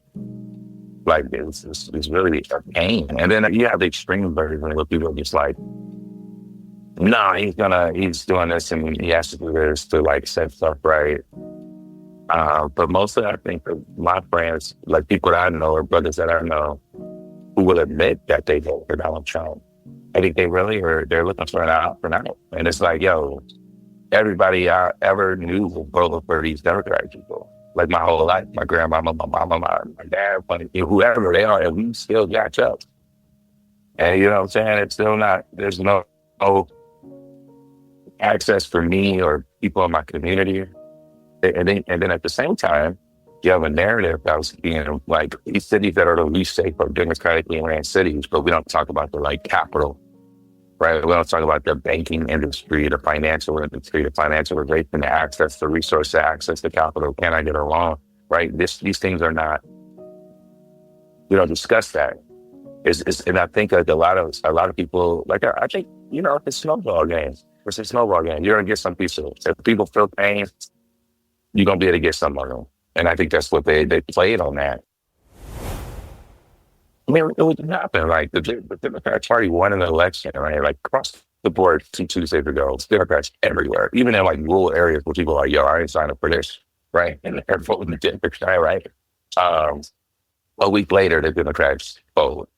Like it's really a pain. And then you have the extreme version where people are just like, no, he's doing this and he has to do this to like set stuff right. But mostly I think that my friends, like people that I know or brothers that I know who will admit that they vote for Donald Trump, I think they really they're looking for an out. And it's like, yo, everybody I ever knew will vote for these Democratic people. Like my whole life, my grandmama, my mama, my dad, whoever they are, and we still got up. And you know what I'm saying? It's still not, there's no access for me or people in my community. And then at the same time, you have a narrative that was being like these cities that are the least safe are democratically ran cities, but we don't talk about the like capital, right? We don't talk about the banking industry, the financial industry, the financialization, the access to resources, access to capital. Can I get it wrong, right? These things are not, we don't discuss that. And I think like a lot of people, like I think, you know, it's a snowball game. It's a snowball game. You're gonna get some people. If people feel pain, you're gonna be able to get some of them. And I think that's what they played on that. I mean, it would happen. Like the Democratic Party won an election, right? Like across the board 2 Tuesdays ago, Democrats everywhere, even in like rural areas where people are like, yo, I ain't signed up for this, right? And they're voting the Democrats, right? A week later, the Democrats vote.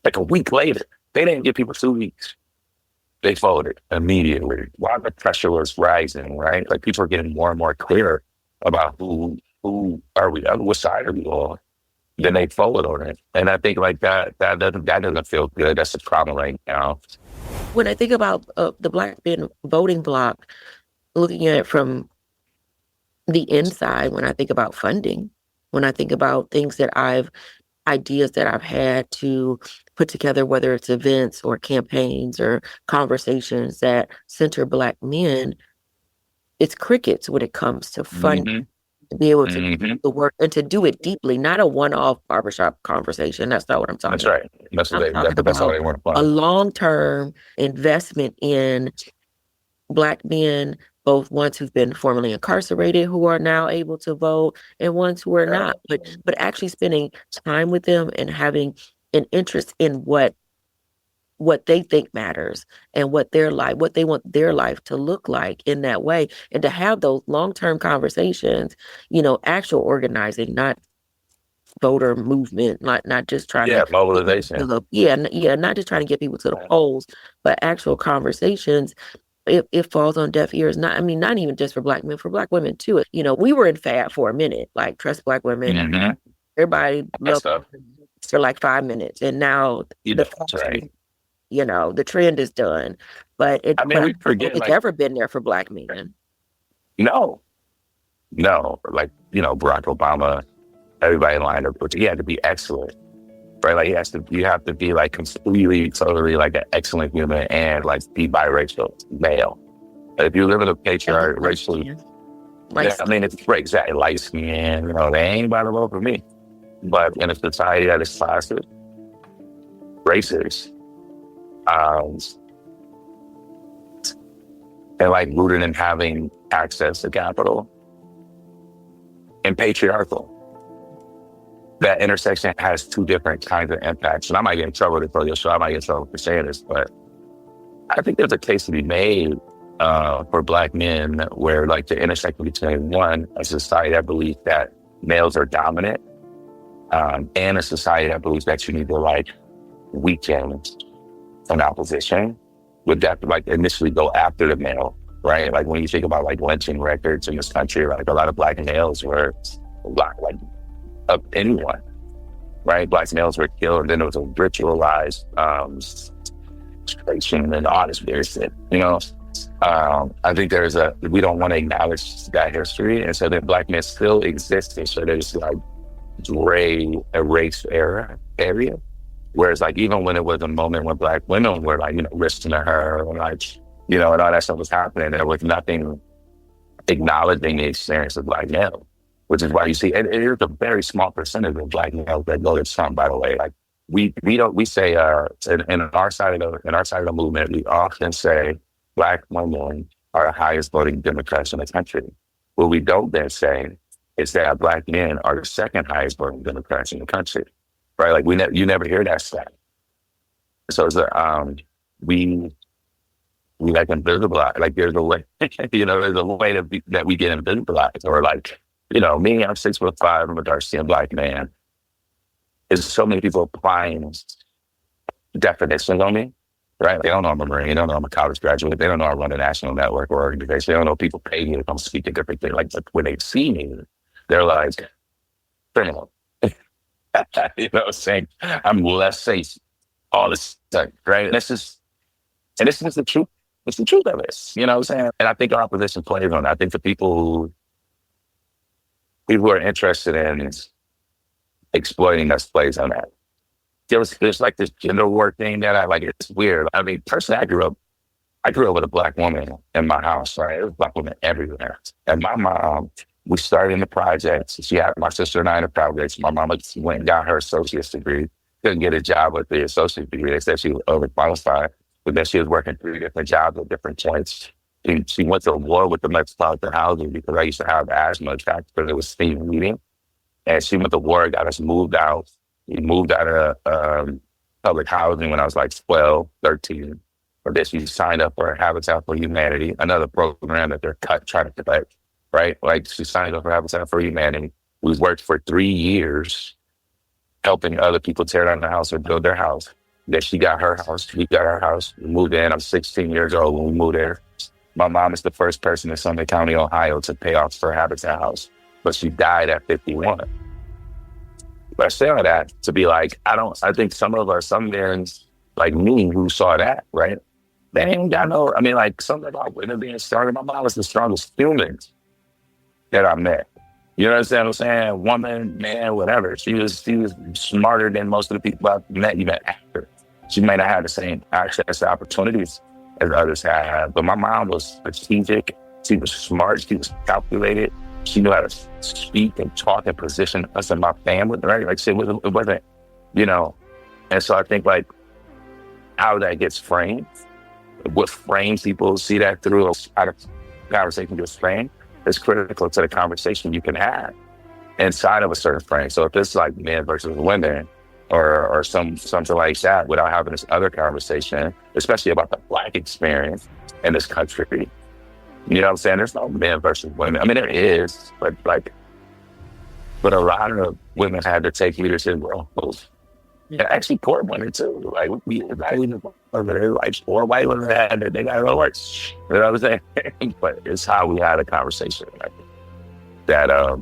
Like a week later, they didn't give people 2 weeks. They voted immediately while the pressure was rising, right? Like people are getting more and more clear about who are we, what side are we on? Then they voted on it. And I think like that doesn't feel good. That's the problem right now. When I think about the Black men voting bloc, looking at it from the inside, when I think about funding, when I think about ideas that I've had to put together, whether it's events or campaigns or conversations that center Black men, it's crickets when it comes to funding. To be able to do the work and to do it deeply, not a one-off barbershop conversation. That's not what I'm talking about. That's right. That's how they want to fund. A long-term investment in Black men, both ones who've been formerly incarcerated who are now able to vote and ones who are not, but actually spending time with them and having an interest in what they think matters and what they want their life to look like in that way. And to have those long-term conversations, you know, actual organizing, not voter movement, not just trying to mobilization. Not just trying to get people to the polls, but actual conversations. It falls on deaf ears. Not even just for Black men, for Black women too. You know, we were in fad for a minute, like trust Black women. Everybody loved for like 5 minutes, and now you know, the trend is done. But we forget it's ever been there for Black men. No. Like, you know, Barack Obama, everybody lined up, but he had to be excellent. Right? Like you have to be like completely, totally like an excellent human and like be biracial, male. But if you live in a patriarch racially, it's right, exactly, light skin, you know, they ain't about to vote for me. But in a society that is classist, racist, and like rooted in having access to capital and patriarchal, that intersection has two different kinds of impacts. And I might get in trouble to throw your show. I might get in trouble for saying this, but I think there's a case to be made for Black men where like the intersection between one, a society that believes that males are dominant, and a society that believes that you need to like weaken an opposition would that like initially go after the male, right? Like when you think about like lynching records in this country, like a lot of Black males were like of anyone, right? Black males were killed, and then there was a ritualized and all this weird shit, you know? I think we don't want to acknowledge that history, and so that Black men still exist, and so there's like gray erased area. Whereas like even when it was a moment when Black women were like, risking her or like, and all that stuff was happening, there was nothing acknowledging the experience of Black male, which is why you see, and it's a very small percentage of Black males that go to Trump, by the way. Like we say in our side of the movement, we often say Black women are the highest voting Democrats in the country. What we don't then say is that Black men are the second highest voting Democrats in the country, right? Like you never hear that stat. So it's we like invisibilize. Like there's a way, there's a way that we get invisibilized. Or like, me, I'm 6'5", I'm a dark-skinned Black man. There's so many people applying definitions on me, right? They don't know I'm a Marine, they don't know I'm a college graduate, they don't know I run a national network or organization, they don't know people pay me to come speak at different things. Like when they see me, they're like, criminal. Saying I'm less safe all this time, right? And this is the truth. It's the truth of it. You know what I'm saying? And I think our opposition plays on that. I think the people who are interested in exploiting us plays on that. There's like this gender war thing that I like. It's weird. I mean, personally, I grew up with a Black woman in my house, right? There was Black women everywhere. And my mom, we started in the projects. She had my sister and I in the projects. My mama went and got her associate's degree. Couldn't get a job with the associate's degree. They said she was overqualified. But then she was working 3 different jobs at different points. She went to war with the Metropolitan Housing because I used to have asthma attacks because it was steam heating. And she went to war, got us moved out. We moved out of public housing when I was like 12, 13. Or then she signed up for Habitat for Humanity, another program that they're trying to cut, right? Like she signed up for Habitat for Humanity. We worked for 3 years helping other people tear down their house or build their house. Then she got her house, we got our house. We moved in. I'm 16 years old when we moved there. My mom is the first person in Summit County, Ohio to pay off her Habitat house, but she died at 51. But I say all that to be like, I think some men like me who saw that, right? They ain't got like something about women being stronger. My mom was the strongest human that I met. You know what I'm saying? Woman, man, whatever. She was smarter than most of the people I've met even after. She may not have the same access to opportunities as others have, but my mom was strategic. She was smart. She was calculated. She knew how to speak and talk and position us and my family, right? Like it wasn't, And so I think like how that gets framed, what frames people see that through, how the conversation gets framed, is critical to the conversation you can have inside of a certain frame. So if it's like men versus women or something like that, without having this other conversation, especially about the Black experience in this country, you know what I'm saying? There's no men versus women. I mean, there is, but a lot of women had to take leadership roles. Yeah, actually, poor women too. Like like 4 white women they got to work. You know what I'm saying? But it's how we had a conversation. That I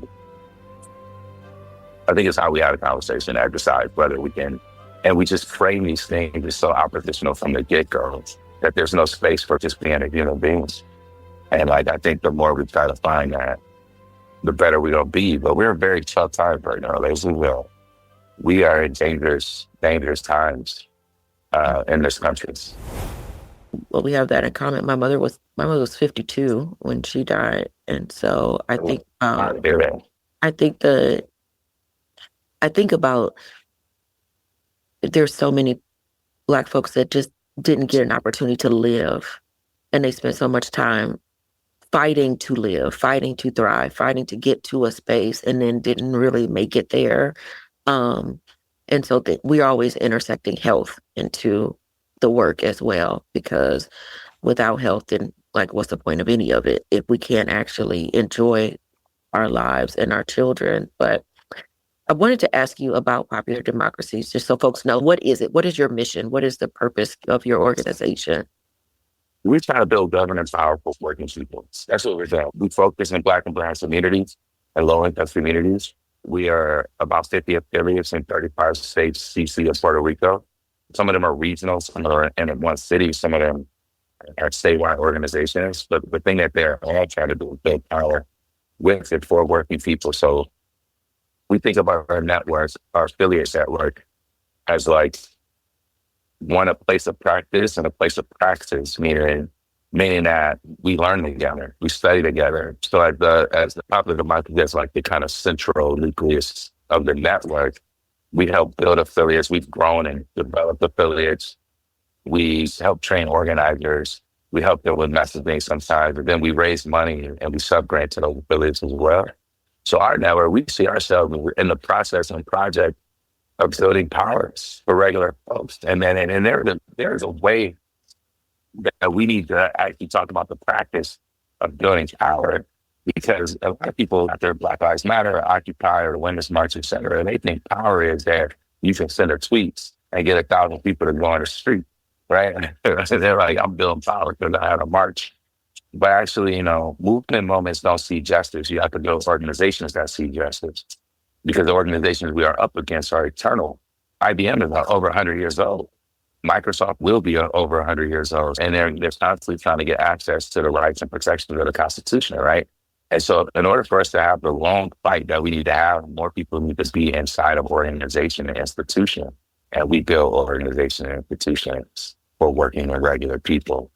think it's how we had a conversation that decides whether we can, and we just frame these things as so oppositional from the get-go that there's no space for just being a human beings. And like I think the more we try to find that, the better we're gonna be. But we're in very tough times right now, ladies and gentlemen. We are in dangerous times in this country. Well, we have that in common. My mother was 52 when she died, and so I think I think about there's so many Black folks that just didn't get an opportunity to live, and they spent so much time fighting to live, fighting to thrive, fighting to get to a space, and then didn't really make it there. And so we're always intersecting health into the work as well, because without health, then like, what's the point of any of it if we can't actually enjoy our lives and our children? But I wanted to ask you about Popular Democracies, just so folks know, what is it? What is your mission? What is the purpose of your organization? We try to build governance power for working people. That's what we're doing. We focus in Black and brown communities and low-income communities. We are about 50 affiliates in 35 states, DC, and Puerto Rico. Some of them are regional, some are in one city, some of them are statewide organizations. But the thing that they're all trying to do is build power with and for working people. So we think about our networks, our affiliates network, as like a place of practice and a place of praxis, meaning that we learn together, we study together. So as the popular democracy is like the kind of central nucleus of the network, we help build affiliates. We've grown and developed affiliates. We help train organizers. We help them with messaging sometimes, but then we raise money and we subgrant to those affiliates as well. So our network, we see ourselves in the process and project of building powers for regular folks. And then and there's a way that we need to actually talk about the practice of building power, because a lot of people out there, Black Lives Matter, or Occupy, or the Women's March, et cetera, they think power is that you can send their tweets and get 1,000 people to go on the street, right? They're like, I'm building power because I had a march. But actually, movement moments don't see justice. You have to build organizations that see justice, because the organizations we are up against are eternal. IBM is over 100 years old. Microsoft will be over 100 years old. And they're constantly trying to get access to the rights and protections of the Constitution, right? And so in order for us to have the long fight that we need to have, more people need to be inside of organization and institution. And we build organization and institutions for working with regular people.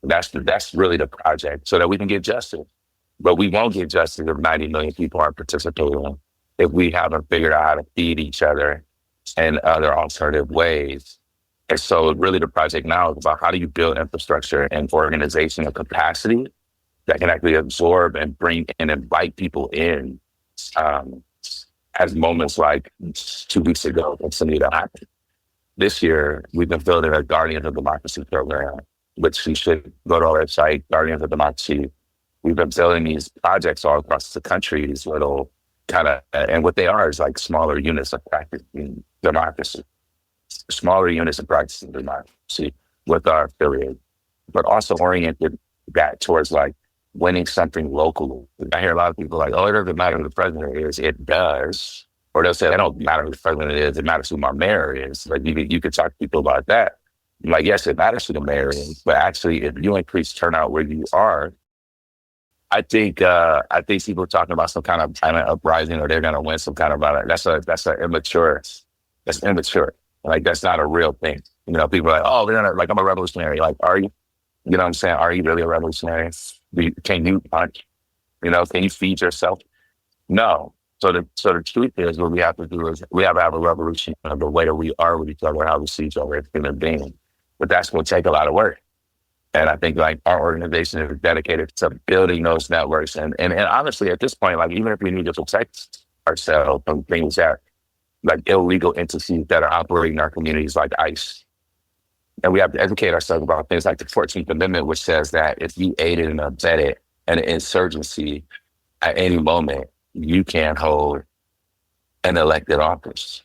That's really the project, so that we can get justice. But we won't get justice if 90 million people aren't participating, if we haven't figured out how to feed each other in other alternative ways. And so really the project now is about how do you build infrastructure and organizational capacity that can actually absorb and bring and invite people in, as moments like 2 weeks ago continue to happen. This year, we've been building a Guardians of Democracy program, which you should go to our website, Guardians of Democracy. We've been building these projects all across the country, these little kind of, and what they are is like smaller units of practicing democracy, smaller units of practicing democracy with our affiliate, but also oriented back towards like winning something locally. I hear a lot of people like, oh, it doesn't matter who the president is. It does. Or they'll say, it don't matter who the president is. It matters who my mayor is. Like you could talk to people about that. Like, yes, it matters who the mayor is, but actually, if you increase turnout where you are, I think people are talking about some kind of violent uprising, or they're going to win some kind of violent. That's immature. That's immature. Like, that's not a real thing. People are like, oh, they're not, like, I'm a revolutionary. Like, are you? You know what I'm saying? Are you really a revolutionary? Can you punch? Can you feed yourself? No. So the truth is, what we have to do is we have to have a revolution of the way that we are with each other, how we see each other as human beings. But that's going to take a lot of work. And I think like our organization is dedicated to building those networks. And honestly, at this point, like even if we need to protect ourselves from things that like illegal entities that are operating in our communities like ICE, and we have to educate ourselves about things like the 14th Amendment, which says that if you aided and abetted an insurgency at any moment, you can hold an elected office.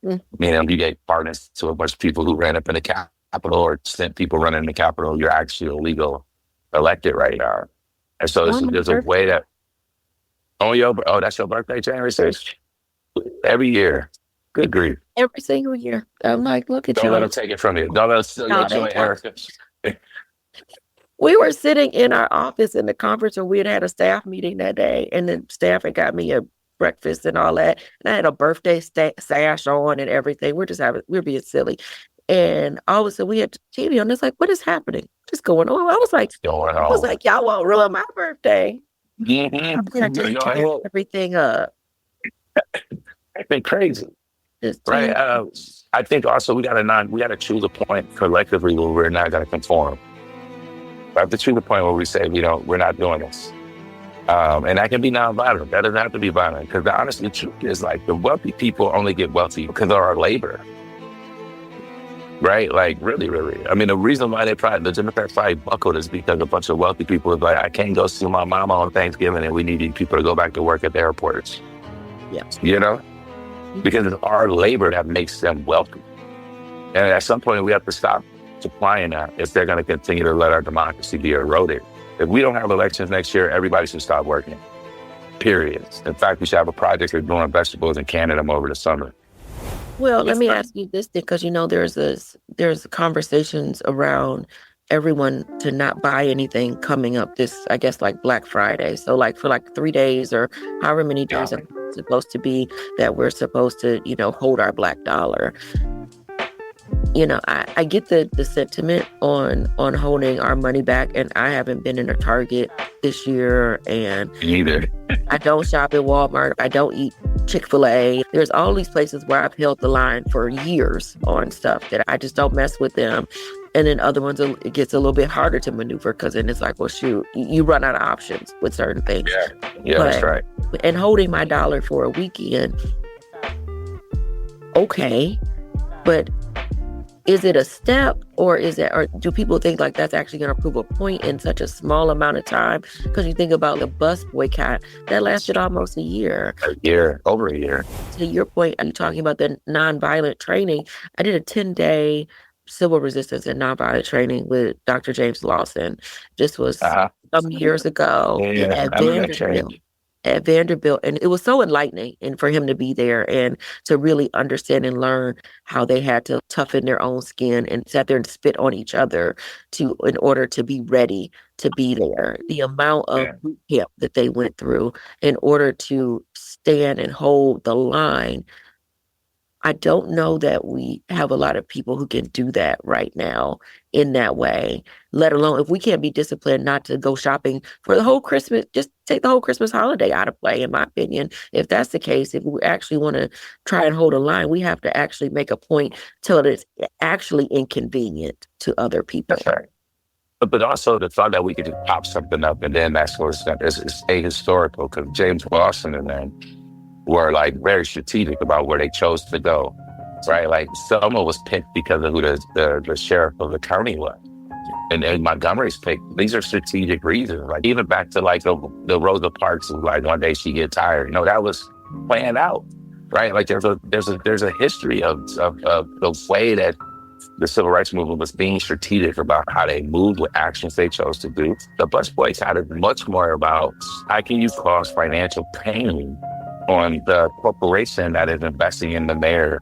Meaning you get pardons to a bunch of people who ran up in the Capitol or sent people running in the Capitol, you're actually illegal elected right now. And so there's a way that, that's your birthday, January 6th? Every year. Good grief. Every single year. I'm like, look at you. Don't let them take it from you. Don't let them steal your joy, Erika. We were sitting in our office in the conference room. We had a staff meeting that day, and the staff had got me a breakfast and all that. And I had a birthday sash on and everything. We're being silly. And all of a sudden we had TV on. It's like, what is happening? What's going on? I was like, y'all won't ruin my birthday. Mm-hmm. I just turn everything up. It's been crazy. Right. I think also we gotta choose a point collectively where we're not gonna conform. We have to choose a point where we say we're not doing this. And that can be nonviolent. That doesn't have to be violent. Because honestly, the truth is like the wealthy people only get wealthy because of our labor. Right? Like really, really. I mean, the reason why the Democrats probably buckled is because a bunch of wealthy people is like, I can't go see my mama on Thanksgiving and we need these people to go back to work at the airports. Yeah. Because it's our labor that makes them wealthy. And at some point we have to stop supplying that if they're going to continue to let our democracy be eroded. If we don't have elections next year, everybody should stop working. Period. In fact, we should have a project of growing vegetables and canning them over the summer. Well, let me ask you this, because there's conversations around everyone to not buy anything coming up this, I guess, like Black Friday. So like for like 3 days or however many days, it's supposed to be that we're supposed to, hold our black dollar. I get the sentiment on holding our money back, and I haven't been in a Target this year, and Neither. I don't shop at Walmart. I don't eat Chick-fil-A. There's all these places where I've held the line for years on stuff that I just don't mess with them. And then other ones, it gets a little bit harder to maneuver because then it's like, well, shoot, you run out of options with certain things. Yeah, that's right. And holding my dollar for a weekend, okay, but is it a step, or do people think like that's actually going to prove a point in such a small amount of time? Because you think about the bus boycott, that lasted almost a year. Over a year. To your point, are you talking about the nonviolent training? I did a 10-day civil resistance and nonviolent training with Dr. James Lawson. This was some years ago at Vanderbilt. And it was so enlightening, and for him to be there and to really understand and learn how they had to toughen their own skin and sat there and spit on each other in order to be ready to be there. The amount of boot camp that they went through in order to stand and hold the line. I don't know that we have a lot of people who can do that right now in that way, let alone if we can't be disciplined not to go shopping for the whole Christmas, just take the whole Christmas holiday out of play, in my opinion. If that's the case, if we actually want to try and hold a line, we have to actually make a point till it's actually inconvenient to other people. That's right. But also the thought that we could just pop something up and then that's what's ahistorical, because James Lawson and them were like very strategic about where they chose to go, right? Like Selma was picked because of who the sheriff of the county was. And Montgomery's picked. These are strategic reasons. Like even back to like the Rosa Parks, like one day she get tired. That was planned out, right? Like there's a history of the way that the civil rights movement was being strategic about how they moved, what actions they chose to do. The bus boycott is much more about how can you cause financial pain on the corporation that is investing in the mayor,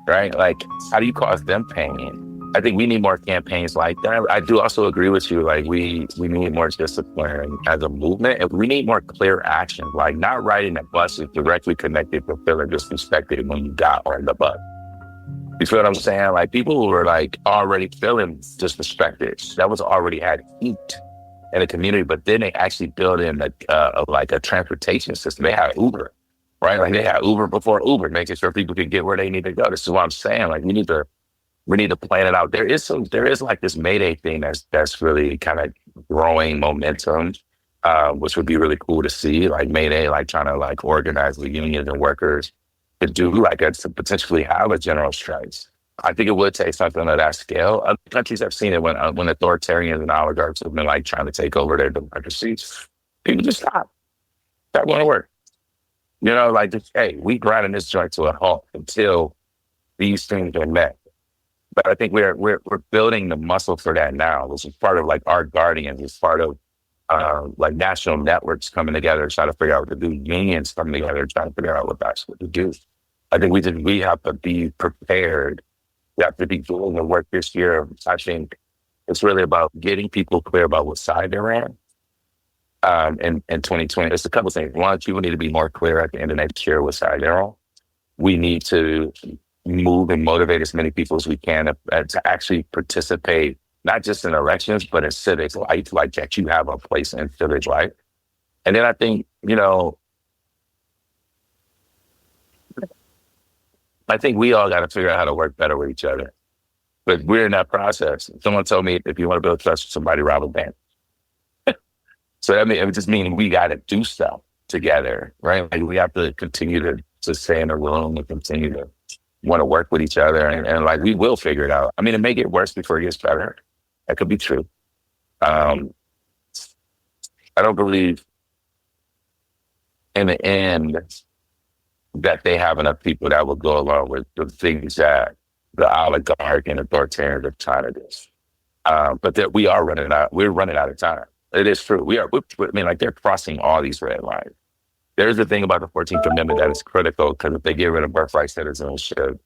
right? Like, how do you cause them pain? I think we need more campaigns like that. I do also agree with you. Like, we need more discipline as a movement, and we need more clear action. Like, not riding a bus is directly connected to feeling disrespected when you got on the bus. You feel what I'm saying? Like, people who were like already feeling disrespected, that was already had heat in the community, but then they actually built in a transportation system. They had Uber. Right, like they had Uber before Uber, making sure people could get where they need to go. This is what I'm saying. Like we need to plan it out. There is like this Mayday thing that's really kind of growing momentum, which would be really cool to see. Like Mayday, like trying to like organize the unions and workers to do like to potentially have a general strikes. I think it would take something of that scale. Other countries have seen it when authoritarians and oligarchs have been like trying to take over their democracies. People just stop. That won't work. Like, hey, we grinding this joint to a halt until these things are met. But I think we're building the muscle for that now, which is part of like our guardians, it's part of like national networks coming together, trying to figure out what to do, unions coming together, trying to figure out what to do. I think we have to be prepared. We have to be doing the work this year. I think it's really about getting people clear about what side they're on. In 2020, there's a couple of things. One, people need to be more clear at the end of next year what side they're on. We need to move and motivate as many people as we can to actually participate, not just in elections, but in civic life, like that you have a place in civic life. And then I think, I think we all got to figure out how to work better with each other. But we're in that process. Someone told me if you want to build trust with somebody, rob a bank. So it just means we got to do stuff together, right? Like we have to continue to stay in a room and continue to want to work with each other. And like, we will figure it out. I mean, it may get worse before it gets better. That could be true. I don't believe in the end that they have enough people that will go along with the things that the oligarch and authoritarians are trying to do. But that we're running out of time. It is true. They're crossing all these red lines. There's the thing about the 14th Amendment that is critical, because if they get rid of birthright citizenship,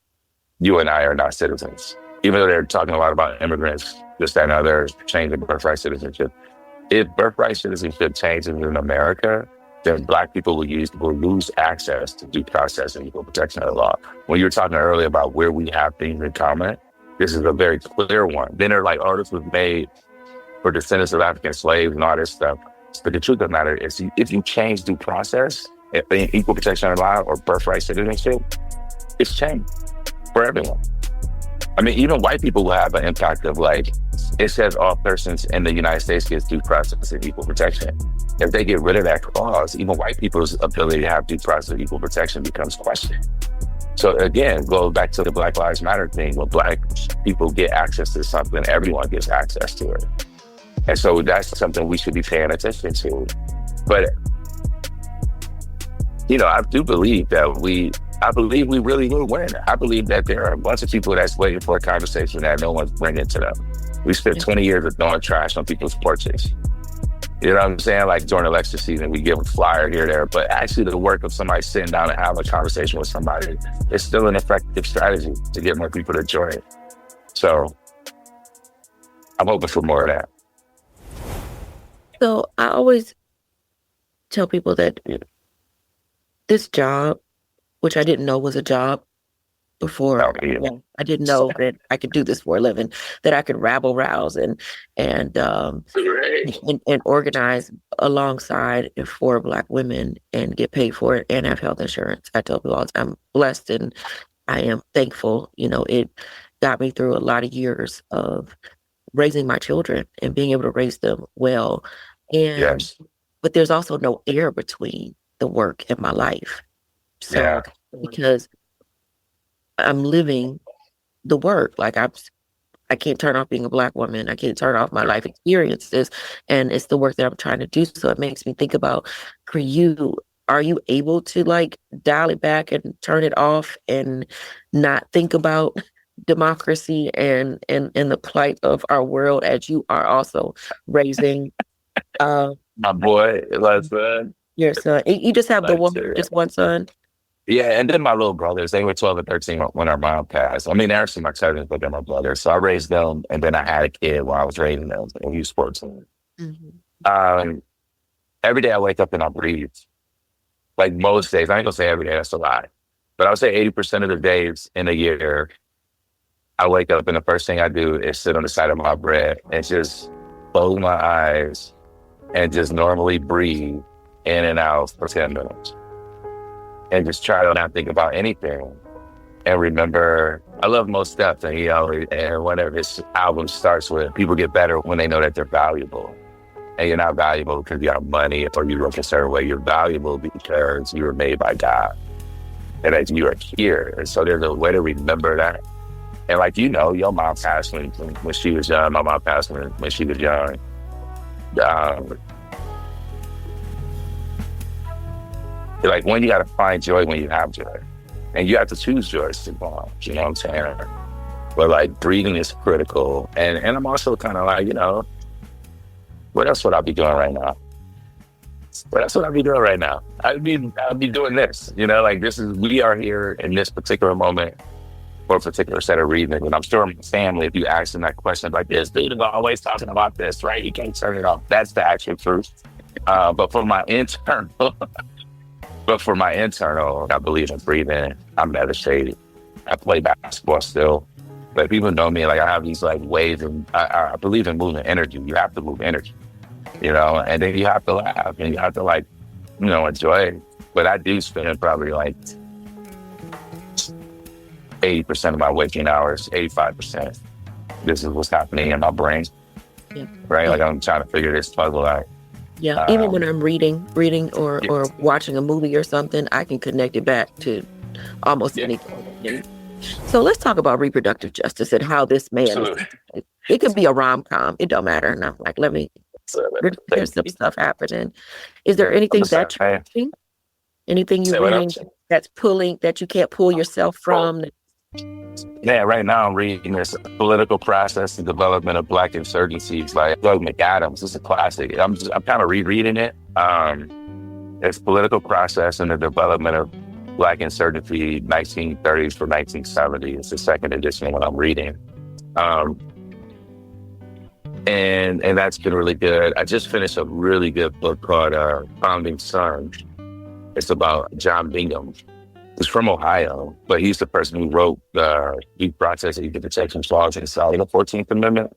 you and I are not citizens. Even though they're talking a lot about immigrants, this, that, and other, changing birthright citizenship. If birthright citizenship changes in America, then Black people will lose access to due process and equal protection of the law. When you were talking earlier about where we have things in common, this is a very clear one. Then they're like, oh, this was made for descendants of African slaves and all this stuff. But the truth of the matter is, if you change due process, equal protection of the law or birthright citizenship, it's changed for everyone. I mean, even white people will have an impact of like, it says all persons in the United States gets due process and equal protection. If they get rid of that clause, even white people's ability to have due process and equal protection becomes questioned. So again, go back to the Black Lives Matter thing. When Black people get access to something, everyone gets access to it. And so that's something we should be paying attention to. But, you know, I do believe that we really will win. I believe that there are a bunch of people that's waiting for a conversation that no one's bringing to them. We spent 20 years of throwing trash on people's porches. You know what I'm saying? Like during election season, we give a flyer here or there, but actually the work of somebody sitting down and having a conversation with somebody is still an effective strategy to get more people to join it. So I'm hoping for more of that. So I always tell people that this job, which I didn't know was a job before, I didn't know that I could do this for a living, that I could rabble rouse and organize alongside for Black women and get paid for it and have health insurance. I tell people all the time, I'm blessed and I am thankful. You know, it got me through a lot of years of raising my children and being able to raise them well. And but there's also no air between the work and my life. So because I'm living the work, like I can't turn off being a Black woman. I can't turn off my life experiences, and it's the work that I'm trying to do. So it makes me think about, for you, are you able to like dial it back and turn it off and not think about democracy and the plight of our world as you are also raising my boy, my son. Your son. You just have just one son? Yeah, and then my little brothers, they were 12 and 13 when our mom passed. I mean, they're actually my cousins, but they're my brothers. So I raised them, and then I had a kid while I was raising them in youth sports. Every day I wake up and I breathe. Like most days, I ain't gonna say every day, that's a lie. But I would say 80% of the days in a year, I wake up and the first thing I do is sit on the side of my bed and just close my eyes and just normally breathe in and out for 10 minutes. And just try to not think about anything. And remember, I love Most Steps, and and whenever his album starts with, people get better when they know that they're valuable. And you're not valuable because you have money or you look a certain way. You're valuable because you were made by God. And that you are here. And so there's a way to remember that. And like, you know, your mom passed when she was young. My mom passed when she was young. Like, when you got to find joy when you have joy. And you have to choose joy sometimes, you know what I'm saying? But like, breathing is critical. And I'm also kind of like, you know, what else would I be doing right now? What else would I be doing right now? I'd be doing this, you know, like we are here in this particular moment for a particular set of reasons. And I'm sure my family, if you ask them that question, like, this dude is always talking about this, right? You can't turn it off. That's the actual truth. But for my internal, I believe in breathing. I meditate. I play basketball still. But people know me, like I have these like waves, and I believe in moving energy. You have to move energy, you know, and then you have to laugh and you have to like, you know, enjoy it. But I do spend probably like 80% of my waking hours, 85%. This is what's happening in my brain, right? Like I'm trying to figure this puzzle out. Yeah, even when I'm reading or watching a movie or something, I can connect it back to almost anything. So let's talk about reproductive justice and how this man, it could be a rom-com, it don't matter. And I'm like, there's some stuff happening. Is there anything that's changing? Anything you're reading that you can't pull yourself from? Yeah, right now I'm reading this Political Process and Development of Black Insurgencies by Doug McAdams. It's a classic. I'm kind of rereading it. It's Political Process and the Development of Black Insurgency, 1930s for 1970. It's the second edition of what I'm reading. And that's been really good. I just finished a really good book called Founding Son. It's about John Bingham. He's from Ohio, but he's the person who wrote the Due Process and Equal Protection Clause inside the 14th Amendment.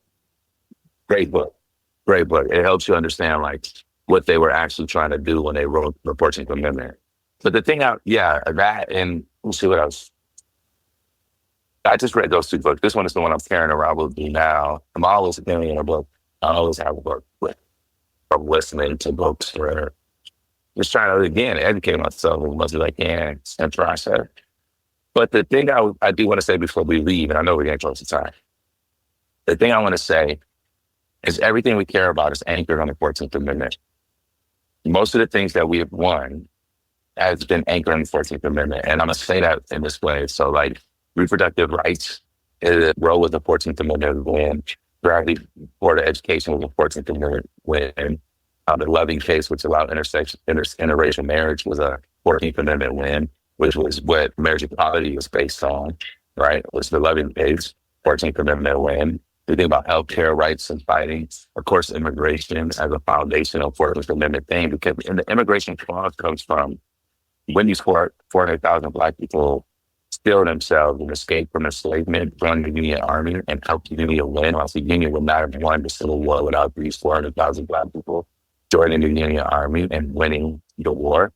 Great book. Great book. It helps you understand like what they were actually trying to do when they wrote the 14th Amendment. But the thing that, and we'll see what else. I just read those two books. This one is the one I'm carrying around with me now. I'm always carrying a book. I always have a book from listening to books or just trying to, again, educate myself as much as I can and process. But the thing I do want to say before we leave, and I know we're getting close to time, the thing I want to say is everything we care about is anchored on the 14th Amendment. Most of the things that we have won has been anchored on the 14th Amendment. And I'm going to say that in this way. So like reproductive rights, Roe was the 14th Amendment win. Gravity Board of Education was the 14th Amendment win. The Loving case, which allowed interracial marriage, was a 14th Amendment win, which was what marriage equality was based on, right? It was the Loving case, 14th Amendment win. We think about healthcare rights and fighting, of course, immigration as a foundational 14th Amendment thing, because the immigration clause comes from when these 400,000 Black people steal themselves and escape from enslavement, join the Union Army, and help the Union win. Also, the Union would not have won the Civil War without these 400,000 Black people joining the Union Army and winning the war.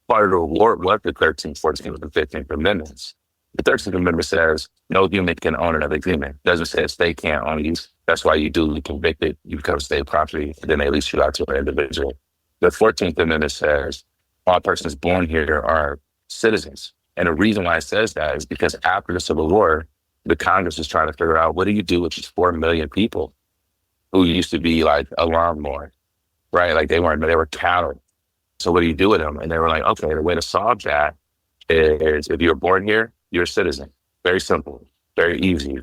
Part of the war was the 13th, 14th, and 15th Amendments. The 13th Amendment says no human can own another human. It doesn't say a state can't own you. That's why you duly convicted, you become state property, and then they lease you out to an individual. The 14th Amendment says all persons born here are citizens. And the reason why it says that is because after the Civil War, the Congress is trying to figure out what do you do with these 4 million people who used to be like a lawnmower, right? Like they were cattle. So what do you do with them? And they were like, okay, the way to solve that is if you're born here, you're a citizen. Very simple, very easy.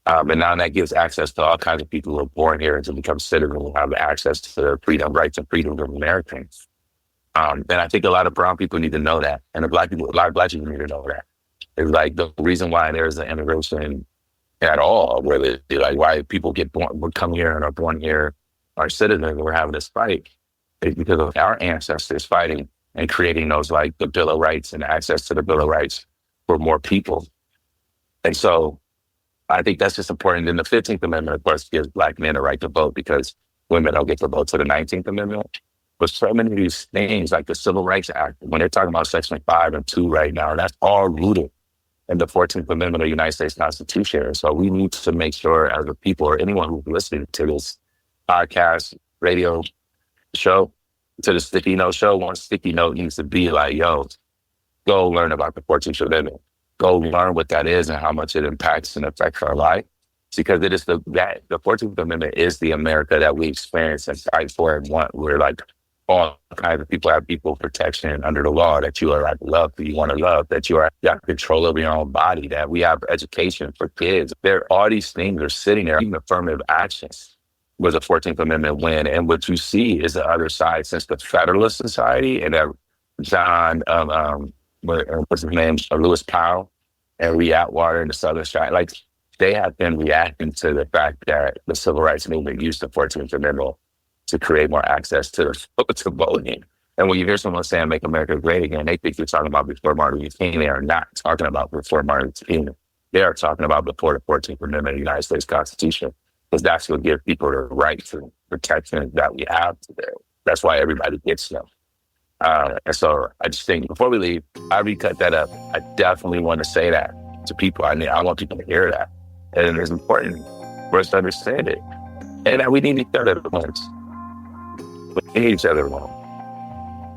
And now that gives access to all kinds of people who are born here and to become citizens and have access to the freedom, rights and freedoms of Americans. And I think a lot of brown people need to know that. And a lot of Black people need to know that. It's like the reason why there's an immigration at all, where like why people would come here and are born here, are citizens, and we're having this fight, is because of our ancestors fighting and creating those like the Bill of Rights and access to the Bill of Rights for more people. And so I think that's just important. And the 15th Amendment, of course, gives Black men the right to vote because women don't get to vote to the 19th Amendment. But so many of these things, like the Civil Rights Act, when they're talking about Section 5 and 2 right now, that's all rooted in the 14th Amendment of the United States Constitution. So we need to make sure as a people or anyone who's listening to this podcast, radio show, to the Sticky Note show, one sticky note needs to be like, yo, go learn about the 14th Amendment. Go learn what that is and how much it impacts and affects our life. It's because it is the 14th Amendment is the America that we experience and fight for and want. We're like all kinds of people have equal protection under the law, that you are like loved who you want to love, that you have control over your own body, that we have education for kids. All these things are sitting there. Even affirmative actions was a 14th Amendment win. And what you see is the other side since the Federalist Society and that John, what's his name, Lewis Powell and Lee Atwater and the Southern Strike, like they have been reacting to the fact that the Civil Rights Movement used the 14th Amendment to create more access to voting. And when you hear someone saying "Make America Great Again," they think you're talking about before Martin Luther King. They are not talking about before Martin Luther King. They are talking about before the 14th Amendment of the United States Constitution, because that's what gives people the rights and protections that we have today. That's why everybody gets them. And so I just think before we leave, I recut that up. I definitely want to say that to people. I want people to hear that. And it's important for us to understand it. And that we need each other to win. We need each other to win.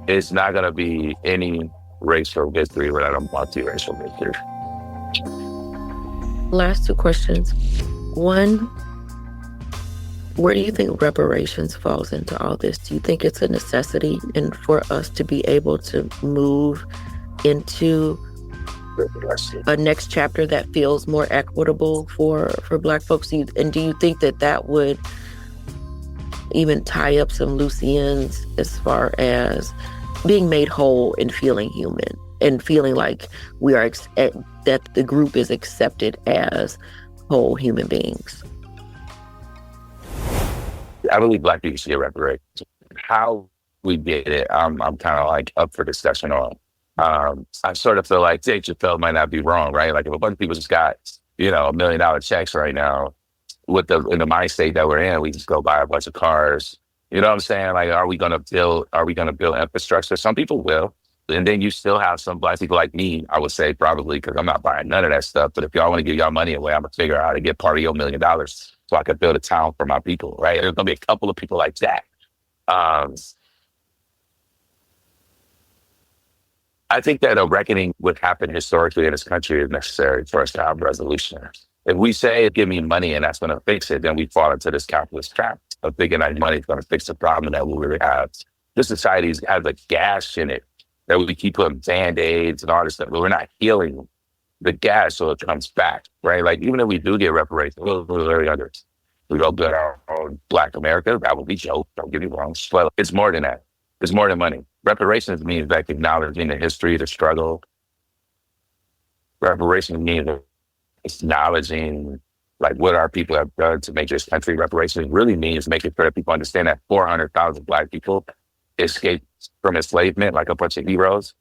It's not going to be any racial victory without a multiracial victory. Last two questions. One, where do you think reparations falls into all this? Do you think it's a necessity and for us to be able to move into a next chapter that feels more equitable for Black folks? And do you think that would even tie up some loose ends as far as being made whole and feeling human and feeling like we are that the group is accepted as whole human beings? I believe Black people should get reparations. How we did it, I'm kind of like up for discussion on. I sort of feel like Dave Chappelle might not be wrong, right? Like if a bunch of people just got, $1 million checks right now, in the mind state that we're in, we just go buy a bunch of cars. You know what I'm saying? Like, are we gonna build infrastructure? Some people will. And then you still have some Black people like me, I would say probably, because I'm not buying none of that stuff. But if y'all want to give y'all money away, I'm gonna figure out how to get part of your $1 million so I could build a town for my people, right? There's gonna be a couple of people like that. I think that a reckoning would happen historically in this country is necessary for us to have resolution. If we say, give me money and that's going to fix it, then we fall into this capitalist trap of thinking that money is going to fix the problem that we really have. This society has a gash in it that we keep putting Band-Aids and all this stuff, but we're not healing the gash so it comes back, right? Like, even if we do get reparations, we're very under. We don't build our own Black America, that would be joke, don't get me wrong. But it's more than that. It's more than money. Reparations means like acknowledging the history, the struggle. Reparations means acknowledging like what our people have done to make this country. Reparations really means making sure that people understand that 400,000 Black people escaped from enslavement, like a bunch of heroes,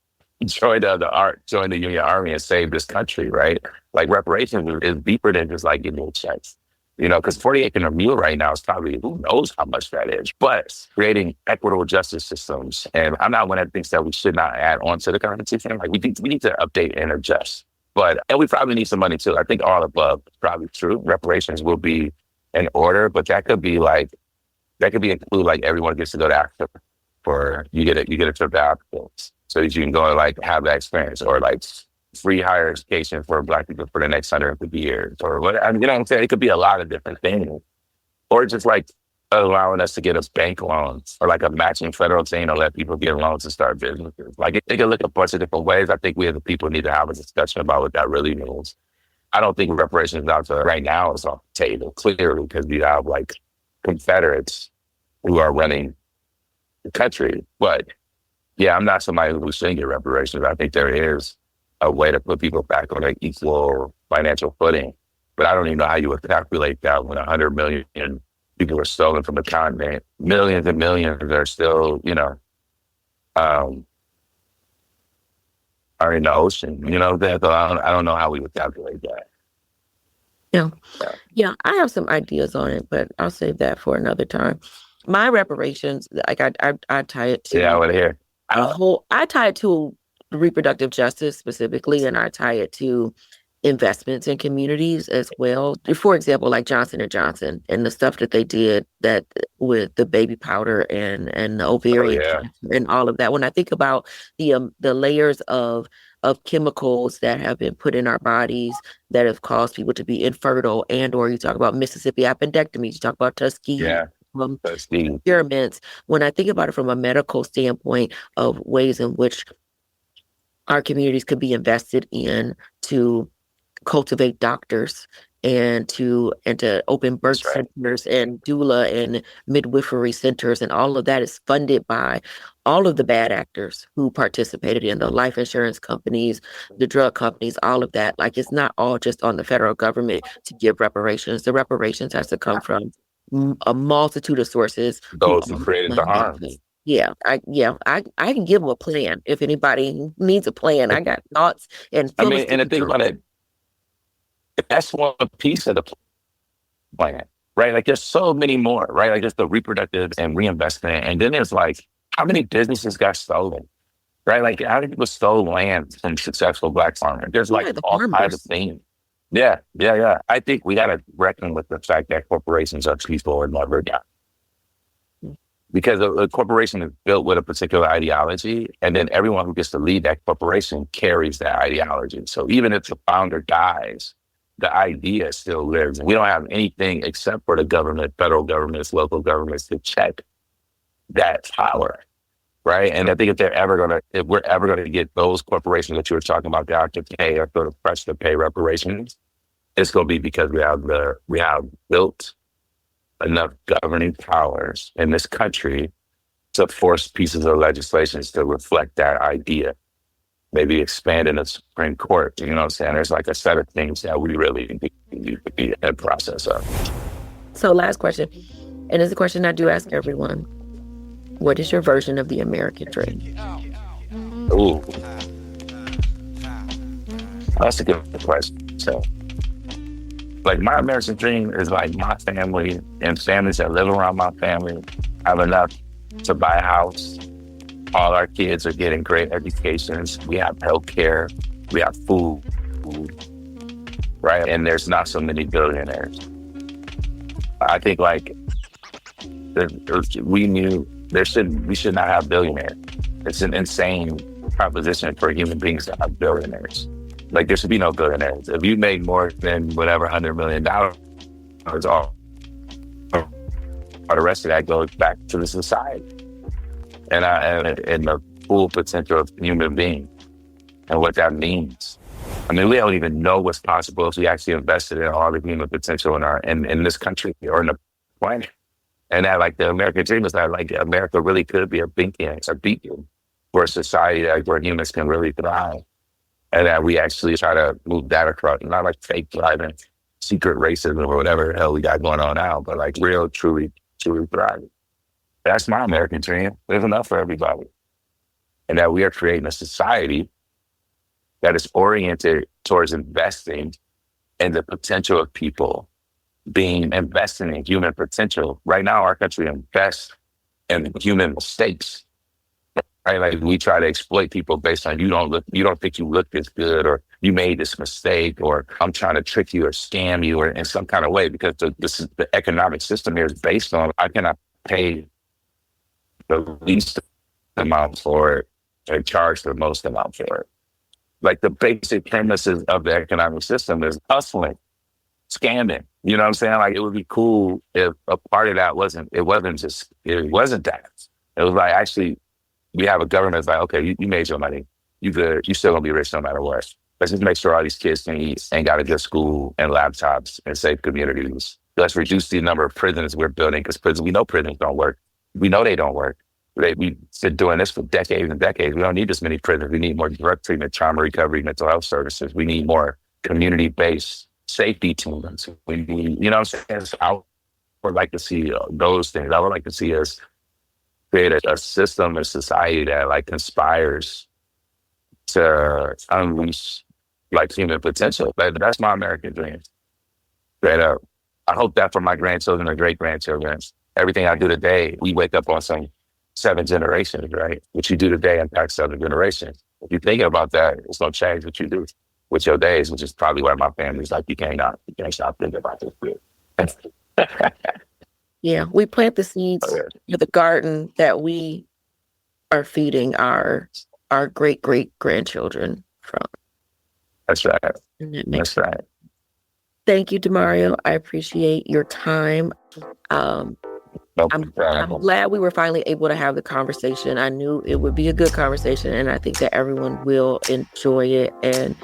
joined the Union Army and saved this country, right? Like reparations is deeper than just like getting checks. Because 48 in a meal right now is probably, who knows how much that is, but creating equitable justice systems. And I'm not one that thinks that we should not add on to the Constitution. Like we need to update and adjust. And we probably need some money too. I think all above is probably true. Reparations will be in order, but that could include like everyone gets to go to Africa for, you get a trip to Africa so that you can go and like have that experience, or like free higher education for Black people for the next 150 years, or what, you know what I'm saying? It could be a lot of different things, or just like allowing us to get us bank loans, or like a matching federal thing to let people get loans to start businesses. Like it can look a bunch of different ways. I think we as a people need to have a discussion about what that really means. I don't think reparations out to right now is off the table, clearly, because we have like Confederates who are running the country. But yeah, I'm not somebody who shouldn't get reparations. I think there is a way to put people back on an equal financial footing. But I don't even know how you would calculate that when 100 million people are stolen from the continent. Millions and millions are still, are in the ocean. So I don't know how we would calculate that. Yeah, I have some ideas on it, but I'll save that for another time. My reparations, like I tie it to. Yeah, I want to hear. I tie it to reproductive justice specifically, and I tie it to investments in communities as well. For example, like Johnson & Johnson and the stuff that they did that with the baby powder and the ovarian cancer and all of that. When I think about the layers of chemicals that have been put in our bodies that have caused people to be infertile, and or you talk about Mississippi appendectomies, you talk about Tuskegee. Experiments. When I think about it from a medical standpoint of ways in which our communities could be invested in to cultivate doctors and to open birth centers and doula and midwifery centers, and all of that is funded by all of the bad actors who participated in the life insurance companies, the drug companies, all of that. Like, it's not all just on the federal government to give reparations. The reparations has to come from a multitude of sources. Those who created the harm. I can give them a plan. If anybody needs a plan, I got thoughts and. I mean, and the thing about it, that's one piece of the plan, right? Like, there's so many more, right? Like, there's the reproductive and reinvestment, and then there's like, how many businesses got stolen, right? Like, how many people stole land from successful Black farmers? There's like all kinds of things. Yeah. I think we got to reckon with the fact that corporations are people and never got. Because a corporation is built with a particular ideology, and then everyone who gets to lead that corporation carries that ideology. So even if the founder dies, the idea still lives. And we don't have anything except for the government, federal governments, local governments to check that power, right? And I think if we're ever gonna get those corporations that you were talking about down to pay or sort of pressure to pay reparations, it's gonna be because we have built enough governing powers in this country to force pieces of legislation to reflect that idea. Maybe expand in the Supreme Court. You know what I'm saying? There's like a set of things that we really need to be in the process of. So last question. And it's a question I do ask everyone. What is your version of the American dream? Ooh. That's a good question. So, like, my American dream is like my family and families that live around my family have enough to buy a house. All our kids are getting great educations. We have healthcare. We have food, right? And there's not so many billionaires. I think, like, we should not have billionaires. It's an insane proposition for human beings to have billionaires. Like, there should be no billionaires. If you make more than whatever $100 million, all the rest of that goes back to the society and the full potential of the human being and what that means. I mean, we don't even know what's possible if we actually invested in all the human potential in this country or in the planet. And that, like, the American dream is that, like, America really could be a beacon for a society where humans can really thrive. And that we actually try to move that across, not like fake thriving, secret racism or whatever the hell we got going on now, but like real, truly thriving. That's my American dream. There's enough for everybody. And that we are creating a society that is oriented towards investing in the potential of people, investing in human potential. Right now, our country invests in human mistakes. Right? Like, we try to exploit people based on you don't think you look this good, or you made this mistake, or I'm trying to trick you or scam you or in some kind of way, because the economic system here is based on I cannot pay the least amount for it and charge the most amount for it. Like, the basic premises of the economic system is hustling, scamming. You know what I'm saying? Like, it would be cool if a part of that wasn't that. It was like, actually, we have a government that's like, okay, you made your money. You good. You still gonna be rich no matter what. Let's just make sure all these kids can eat and got a good school and laptops and safe communities. Let's reduce the number of prisons we're building, because we know prisons don't work. We know they don't work. We've been doing this for decades and decades. We don't need this many prisons. We need more drug treatment, trauma recovery, mental health services. We need more community-based safety teams. We need, you know what I'm saying? So I would like to see those things. I would like to see us create a system, a society that, like, conspires to unleash, like, human potential. But that's my American dream. Straight up. I hope that for my grandchildren or great-grandchildren. Everything I do today, we wake up on some 7 generations, right? What you do today impacts 7 generations. If you're thinking about that, it's going to change what you do with your days, which is probably why my family's like, you can't stop thinking about this. Yeah, we plant the seeds in the garden that we are feeding our great-great-grandchildren from. That's right. That's right. Thank you, DeMareo. I appreciate your time. I'm glad we were finally able to have the conversation. I knew it would be a good conversation, and I think that everyone will enjoy it. And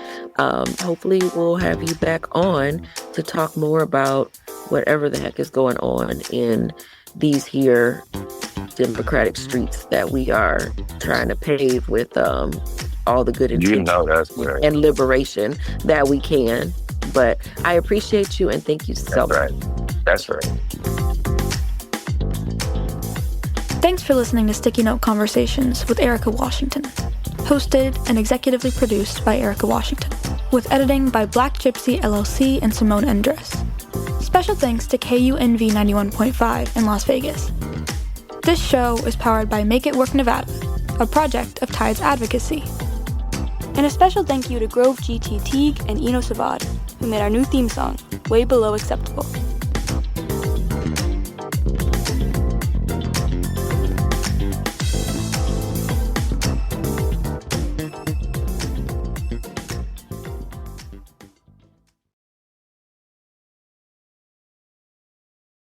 hopefully we'll have you back on to talk more about whatever the heck is going on in these here democratic streets that we are trying to pave with all the good and liberation that we can. But I appreciate you, and thank you so much. That's right. Thanks for listening to Sticky Note Conversations with Erika Washington. Hosted and executively produced by Erika Washington, with editing by Black Gypsy LLC and Simone Endres. Special thanks to KUNV 91.5 in Las Vegas. This show is powered by Make It Work Nevada, a project of Tides Advocacy. And a special thank you to Grove GT Teague and Eno Savad, who made our new theme song, Way Below Acceptable.